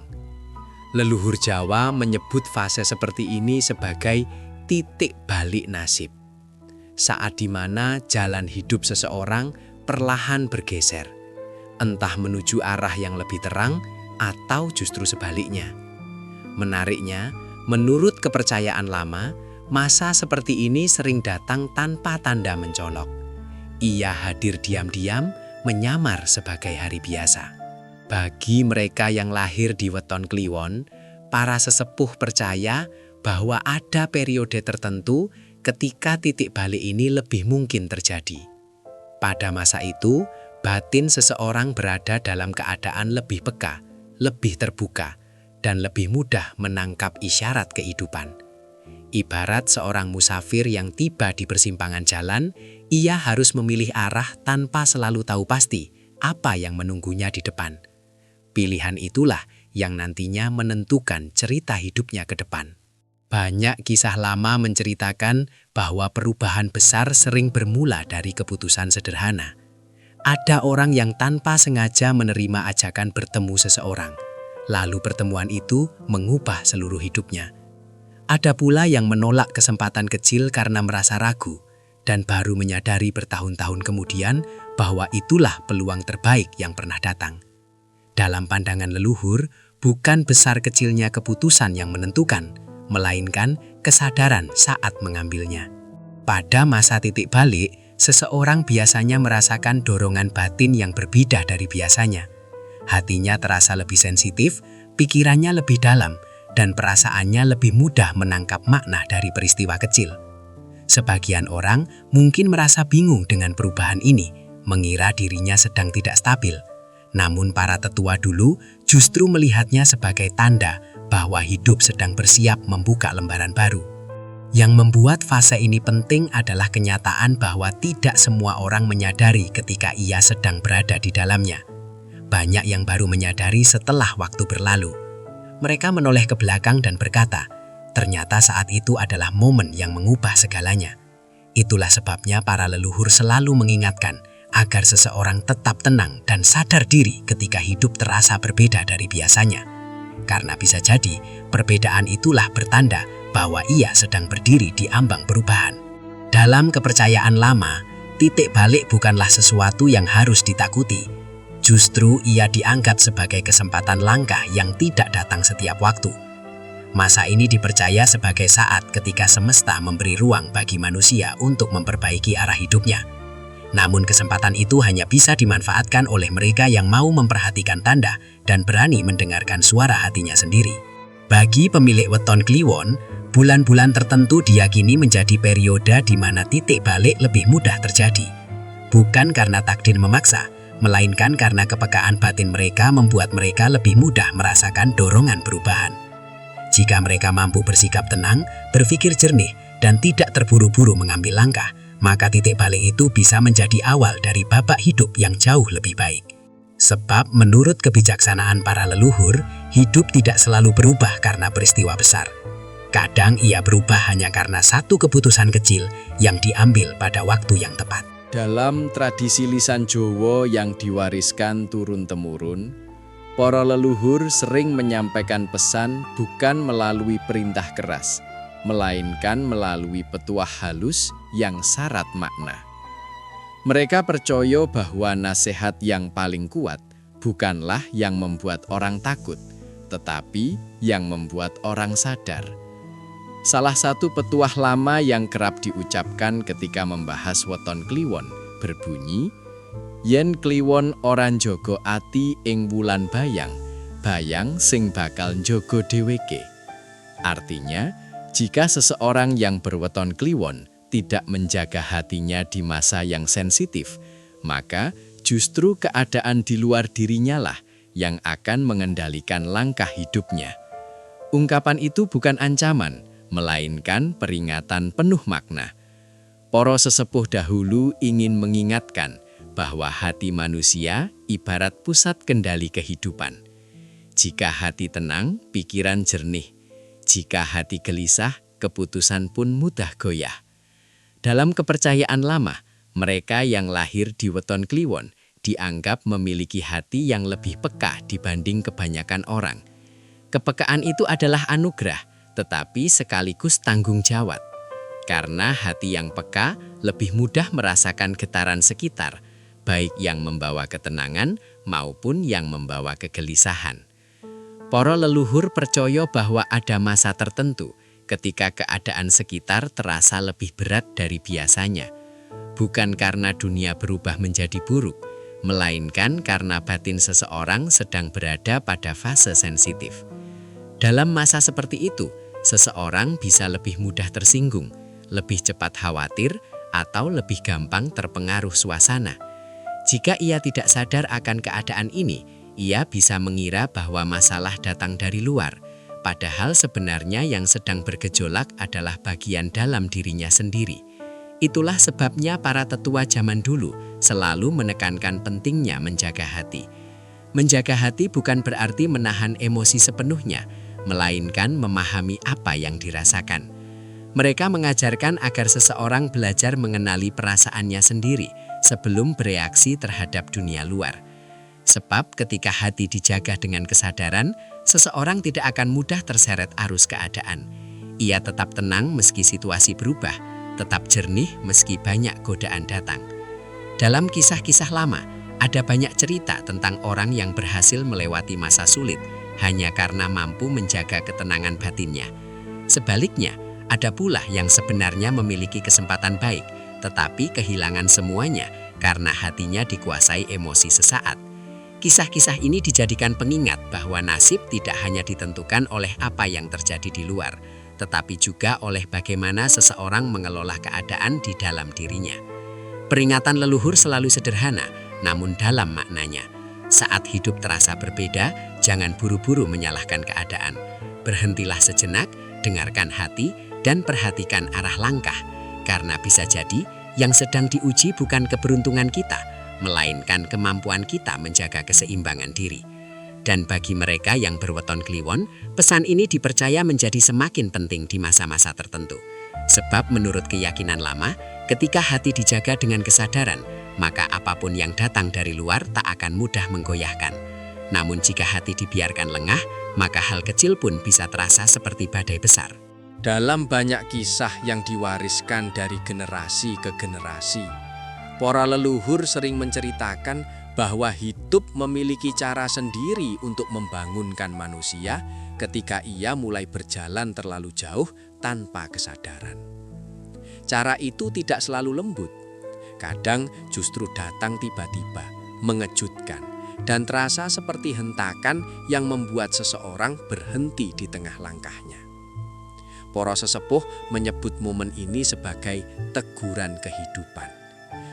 Leluhur Jawa menyebut fase seperti ini sebagai titik balik nasib. Saat di mana jalan hidup seseorang perlahan bergeser, entah menuju arah yang lebih terang atau justru sebaliknya. Menariknya, menurut kepercayaan lama, masa seperti ini sering datang tanpa tanda mencolok. Ia hadir diam-diam, menyamar sebagai hari biasa. Bagi mereka yang lahir di weton Kliwon, para sesepuh percaya bahwa ada periode tertentu ketika titik balik ini lebih mungkin terjadi. Pada masa itu, batin seseorang berada dalam keadaan lebih peka, lebih terbuka, dan lebih mudah menangkap isyarat kehidupan. Ibarat seorang musafir yang tiba di persimpangan jalan, ia harus memilih arah tanpa selalu tahu pasti apa yang menunggunya di depan. Pilihan itulah yang nantinya menentukan cerita hidupnya ke depan. Banyak kisah lama menceritakan bahwa perubahan besar sering bermula dari keputusan sederhana. Ada orang yang tanpa sengaja menerima ajakan bertemu seseorang, lalu pertemuan itu mengubah seluruh hidupnya. Ada pula yang menolak kesempatan kecil karena merasa ragu, dan baru menyadari bertahun-tahun kemudian bahwa itulah peluang terbaik yang pernah datang. Dalam pandangan leluhur, bukan besar kecilnya keputusan yang menentukan, melainkan kesadaran saat mengambilnya. Pada masa titik balik, seseorang biasanya merasakan dorongan batin yang berbeda dari biasanya. Hatinya terasa lebih sensitif, pikirannya lebih dalam, dan perasaannya lebih mudah menangkap makna dari peristiwa kecil. Sebagian orang mungkin merasa bingung dengan perubahan ini, mengira dirinya sedang tidak stabil. Namun para tetua dulu justru melihatnya sebagai tanda bahwa hidup sedang bersiap membuka lembaran baru. Yang membuat fase ini penting adalah kenyataan bahwa tidak semua orang menyadari ketika ia sedang berada di dalamnya. Banyak yang baru menyadari setelah waktu berlalu. Mereka menoleh ke belakang dan berkata, ternyata saat itu adalah momen yang mengubah segalanya. Itulah sebabnya para leluhur selalu mengingatkan agar seseorang tetap tenang dan sadar diri ketika hidup terasa berbeda dari biasanya. Karena bisa jadi, perbedaan itulah bertanda bahwa ia sedang berdiri di ambang perubahan. Dalam kepercayaan lama, titik balik bukanlah sesuatu yang harus ditakuti. Justru ia dianggap sebagai kesempatan langkah yang tidak datang setiap waktu. Masa ini dipercaya sebagai saat ketika semesta memberi ruang bagi manusia untuk memperbaiki arah hidupnya. Namun kesempatan itu hanya bisa dimanfaatkan oleh mereka yang mau memperhatikan tanda dan berani mendengarkan suara hatinya sendiri. Bagi pemilik weton Kliwon, bulan-bulan tertentu diyakini menjadi periode di mana titik balik lebih mudah terjadi. Bukan karena takdir memaksa, melainkan karena kepekaan batin mereka membuat mereka lebih mudah merasakan dorongan perubahan. Jika mereka mampu bersikap tenang, berpikir jernih, dan tidak terburu-buru mengambil langkah, maka titik balik itu bisa menjadi awal dari babak hidup yang jauh lebih baik. Sebab menurut kebijaksanaan para leluhur, hidup tidak selalu berubah karena peristiwa besar. Kadang ia berubah hanya karena satu keputusan kecil yang diambil pada waktu yang tepat. Dalam tradisi lisan Jawa yang diwariskan turun-temurun, para leluhur sering menyampaikan pesan bukan melalui perintah keras, melainkan melalui petuah halus yang syarat makna. Mereka percaya bahwa nasihat yang paling kuat bukanlah yang membuat orang takut, tetapi yang membuat orang sadar. Salah satu petuah lama yang kerap diucapkan ketika membahas weton kliwon berbunyi, "Yen kliwon ora njaga ati ing wulan bayang, bayang sing bakal njaga dheweke." Artinya, jika seseorang yang berweton kliwon tidak menjaga hatinya di masa yang sensitif, maka justru keadaan di luar dirinya lah yang akan mengendalikan langkah hidupnya. Ungkapan itu bukan ancaman, melainkan peringatan penuh makna. Para sesepuh dahulu ingin mengingatkan bahwa hati manusia ibarat pusat kendali kehidupan. Jika hati tenang, pikiran jernih. Jika hati gelisah, keputusan pun mudah goyah. Dalam kepercayaan lama, mereka yang lahir di weton kliwon dianggap memiliki hati yang lebih peka dibanding kebanyakan orang. Kepekaan itu adalah anugerah, tetapi sekaligus tanggung jawab. Karena hati yang peka lebih mudah merasakan getaran sekitar, baik yang membawa ketenangan maupun yang membawa kegelisahan. Para leluhur percaya bahwa ada masa tertentu ketika keadaan sekitar terasa lebih berat dari biasanya. Bukan karena dunia berubah menjadi buruk, melainkan karena batin seseorang sedang berada pada fase sensitif. Dalam masa seperti itu, seseorang bisa lebih mudah tersinggung, lebih cepat khawatir, atau lebih gampang terpengaruh suasana. Jika ia tidak sadar akan keadaan ini, ia bisa mengira bahwa masalah datang dari luar, padahal sebenarnya yang sedang bergejolak adalah bagian dalam dirinya sendiri. Itulah sebabnya para tetua zaman dulu selalu menekankan pentingnya menjaga hati. Menjaga hati bukan berarti menahan emosi sepenuhnya, melainkan memahami apa yang dirasakan. Mereka mengajarkan agar seseorang belajar mengenali perasaannya sendiri sebelum bereaksi terhadap dunia luar. Sebab ketika hati dijaga dengan kesadaran, seseorang tidak akan mudah terseret arus keadaan. Ia tetap tenang meski situasi berubah, tetap jernih meski banyak godaan datang. Dalam kisah-kisah lama, ada banyak cerita tentang orang yang berhasil melewati masa sulit hanya karena mampu menjaga ketenangan batinnya. Sebaliknya, ada pula yang sebenarnya memiliki kesempatan baik, tetapi kehilangan semuanya karena hatinya dikuasai emosi sesaat. Kisah-kisah ini dijadikan pengingat bahwa nasib tidak hanya ditentukan oleh apa yang terjadi di luar, tetapi juga oleh bagaimana seseorang mengelola keadaan di dalam dirinya. Peringatan leluhur selalu sederhana, namun dalam maknanya. Saat hidup terasa berbeda, jangan buru-buru menyalahkan keadaan. Berhentilah sejenak, dengarkan hati, dan perhatikan arah langkah. Karena bisa jadi, yang sedang diuji bukan keberuntungan kita, melainkan kemampuan kita menjaga keseimbangan diri. Dan bagi mereka yang berweton kliwon, pesan ini dipercaya menjadi semakin penting di masa-masa tertentu. Sebab menurut keyakinan lama, ketika hati dijaga dengan kesadaran, maka apapun yang datang dari luar tak akan mudah menggoyahkan. Namun jika hati dibiarkan lengah, maka hal kecil pun bisa terasa seperti badai besar. Dalam banyak kisah yang diwariskan dari generasi ke generasi, para leluhur sering menceritakan bahwa hidup memiliki cara sendiri untuk membangunkan manusia ketika ia mulai berjalan terlalu jauh tanpa kesadaran. Cara itu tidak selalu lembut. Kadang justru datang tiba-tiba, mengejutkan, dan terasa seperti hentakan yang membuat seseorang berhenti di tengah langkahnya. Para sesepuh menyebut momen ini sebagai teguran kehidupan.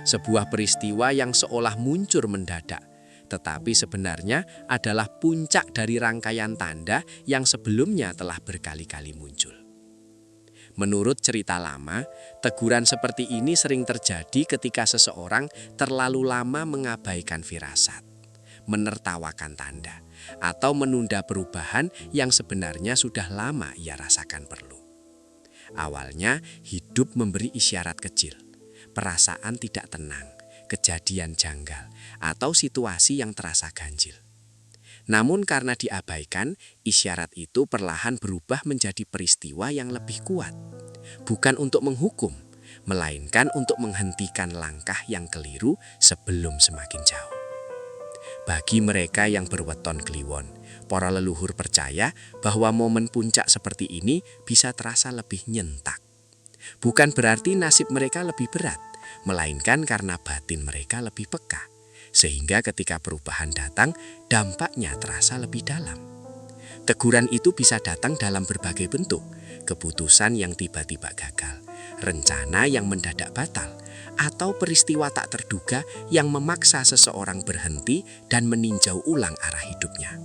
Sebuah peristiwa yang seolah muncul mendadak, tetapi sebenarnya adalah puncak dari rangkaian tanda yang sebelumnya telah berkali-kali muncul. Menurut cerita lama, teguran seperti ini sering terjadi ketika seseorang terlalu lama mengabaikan firasat, menertawakan tanda, atau menunda perubahan yang sebenarnya sudah lama ia rasakan perlu. Awalnya hidup memberi isyarat kecil, perasaan tidak tenang, kejadian janggal, atau situasi yang terasa ganjil. Namun karena diabaikan, isyarat itu perlahan berubah menjadi peristiwa yang lebih kuat. Bukan untuk menghukum, melainkan untuk menghentikan langkah yang keliru sebelum semakin jauh. Bagi mereka yang berweton kliwon, para leluhur percaya bahwa momen puncak seperti ini bisa terasa lebih nyentak. Bukan berarti nasib mereka lebih berat, melainkan karena batin mereka lebih peka. Sehingga ketika perubahan datang, dampaknya terasa lebih dalam. Teguran itu bisa datang dalam berbagai bentuk, keputusan yang tiba-tiba gagal, rencana yang mendadak batal, atau peristiwa tak terduga yang memaksa seseorang berhenti dan meninjau ulang arah hidupnya.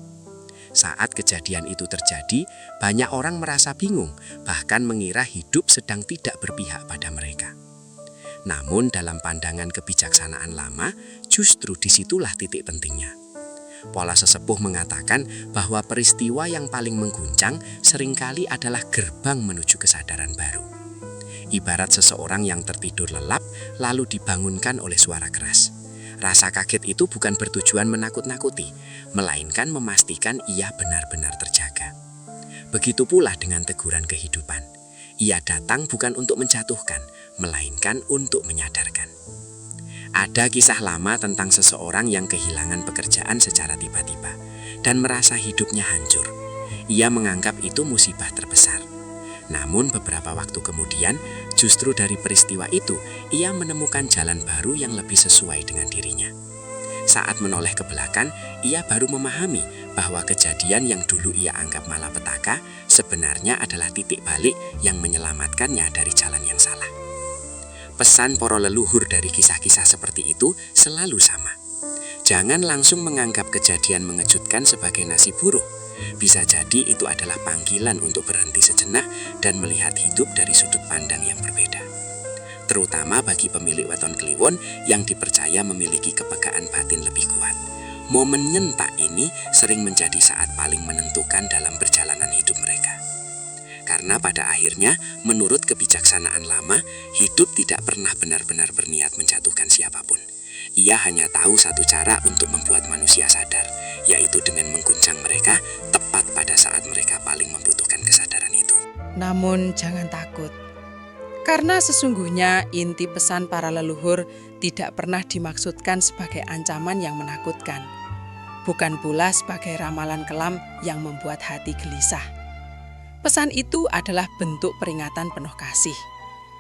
Saat kejadian itu terjadi, banyak orang merasa bingung, bahkan mengira hidup sedang tidak berpihak pada mereka. Namun dalam pandangan kebijaksanaan lama, justru disitulah titik pentingnya. Pola sesepuh mengatakan bahwa peristiwa yang paling mengguncang seringkali adalah gerbang menuju kesadaran baru. Ibarat seseorang yang tertidur lelap lalu dibangunkan oleh suara keras. Rasa kaget itu bukan bertujuan menakut-nakuti, melainkan memastikan ia benar-benar terjaga. Begitu pula dengan teguran kehidupan. Ia datang bukan untuk menjatuhkan, melainkan untuk menyadarkan. Ada kisah lama tentang seseorang yang kehilangan pekerjaan secara tiba-tiba dan merasa hidupnya hancur. Ia menganggap itu musibah terbesar. Namun beberapa waktu kemudian, justru dari peristiwa itu, ia menemukan jalan baru yang lebih sesuai dengan dirinya. Saat menoleh ke belakang, ia baru memahami bahwa kejadian yang dulu ia anggap malapetaka sebenarnya adalah titik balik yang menyelamatkannya dari jalan yang salah. Pesan para leluhur dari kisah-kisah seperti itu selalu sama. Jangan langsung menganggap kejadian mengejutkan sebagai nasib buruk. Bisa jadi itu adalah panggilan untuk berhenti sejenak dan melihat hidup dari sudut pandang yang berbeda. Terutama bagi pemilik weton kliwon yang dipercaya memiliki kepekaan batin lebih kuat. Momen nyentak ini sering menjadi saat paling menentukan dalam perjalanan hidup mereka. Karena pada akhirnya, menurut kebijaksanaan lama, hidup tidak pernah benar-benar berniat menjatuhkan siapapun. Ia hanya tahu satu cara untuk membuat manusia sadar, yaitu dengan mengguncang mereka tepat pada saat mereka paling membutuhkan kesadaran itu. Namun jangan takut, karena sesungguhnya inti pesan para leluhur tidak pernah dimaksudkan sebagai ancaman yang menakutkan, bukan pula sebagai ramalan kelam yang membuat hati gelisah. Pesan itu adalah bentuk peringatan penuh kasih,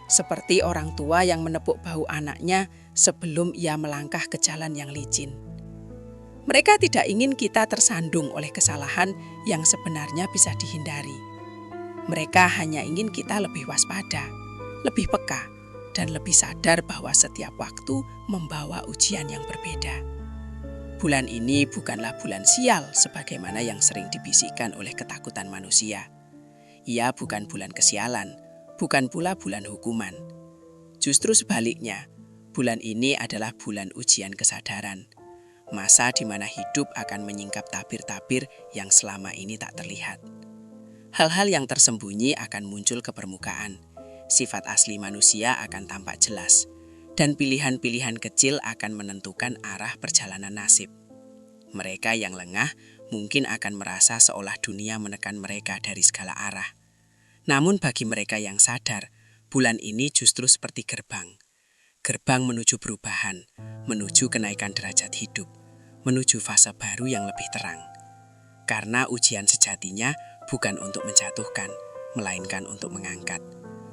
seperti orang tua yang menepuk bahu anaknya sebelum ia melangkah ke jalan yang licin. Mereka tidak ingin kita tersandung oleh kesalahan yang sebenarnya bisa dihindari. Mereka hanya ingin kita lebih waspada, lebih peka, dan lebih sadar bahwa setiap waktu membawa ujian yang berbeda. Bulan ini bukanlah bulan sial sebagaimana yang sering dibisikkan oleh ketakutan manusia. Ia bukan bulan kesialan, bukan pula bulan hukuman. Justru sebaliknya, bulan ini adalah bulan ujian kesadaran. Masa di mana hidup akan menyingkap tabir-tabir yang selama ini tak terlihat. Hal-hal yang tersembunyi akan muncul ke permukaan. Sifat asli manusia akan tampak jelas. Dan pilihan-pilihan kecil akan menentukan arah perjalanan nasib. Mereka yang lengah mungkin akan merasa seolah dunia menekan mereka dari segala arah. Namun bagi mereka yang sadar, bulan ini justru seperti gerbang. Gerbang menuju perubahan, menuju kenaikan derajat hidup, menuju fase baru yang lebih terang. Karena ujian sejatinya bukan untuk menjatuhkan, melainkan untuk mengangkat.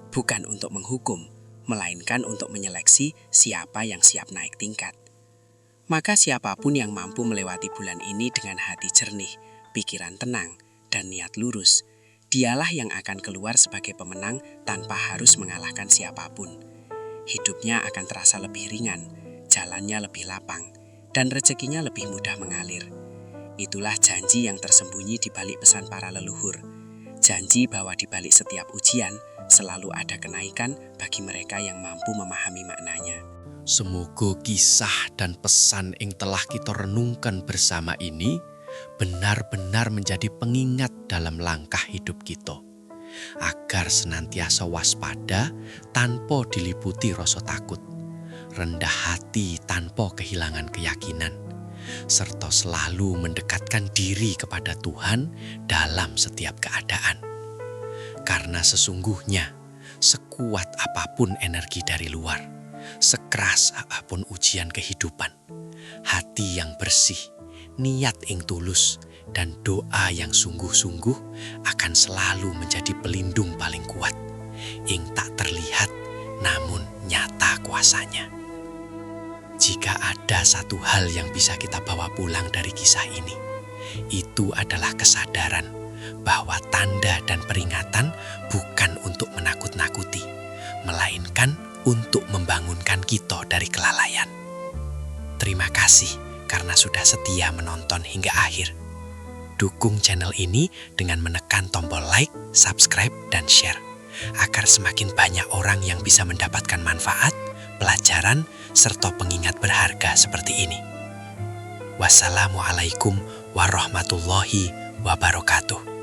Bukan untuk menghukum, melainkan untuk menyeleksi siapa yang siap naik tingkat. Maka siapapun yang mampu melewati bulan ini dengan hati jernih, pikiran tenang, dan niat lurus, dialah yang akan keluar sebagai pemenang tanpa harus mengalahkan siapapun. Hidupnya akan terasa lebih ringan, jalannya lebih lapang, dan rezekinya lebih mudah mengalir. Itulah janji yang tersembunyi di balik pesan para leluhur. Janji bahwa di balik setiap ujian selalu ada kenaikan bagi mereka yang mampu memahami maknanya. Semoga kisah dan pesan yang telah kita renungkan bersama ini benar-benar menjadi pengingat dalam langkah hidup kita. agar senantiasa waspada tanpa diliputi rasa takut, rendah hati tanpa kehilangan keyakinan, serta selalu mendekatkan diri kepada Tuhan dalam setiap keadaan. Karena sesungguhnya, sekuat apapun energi dari luar, sekeras apapun ujian kehidupan, hati yang bersih, niat yang tulus, dan doa yang sungguh-sungguh akan selalu menjadi pelindung paling kuat, yang tak terlihat namun nyata kuasanya. Jika ada satu hal yang bisa kita bawa pulang dari kisah ini, itu adalah kesadaran bahwa tanda dan peringatan bukan untuk menakut-nakuti, melainkan untuk membangunkan kita dari kelalaian. Terima kasih karena sudah setia menonton hingga akhir. Dukung channel ini dengan menekan tombol like, subscribe, dan share, agar semakin banyak orang yang bisa mendapatkan manfaat, pelajaran, serta pengingat berharga seperti ini. Wassalamualaikum warahmatullahi wabarakatuh.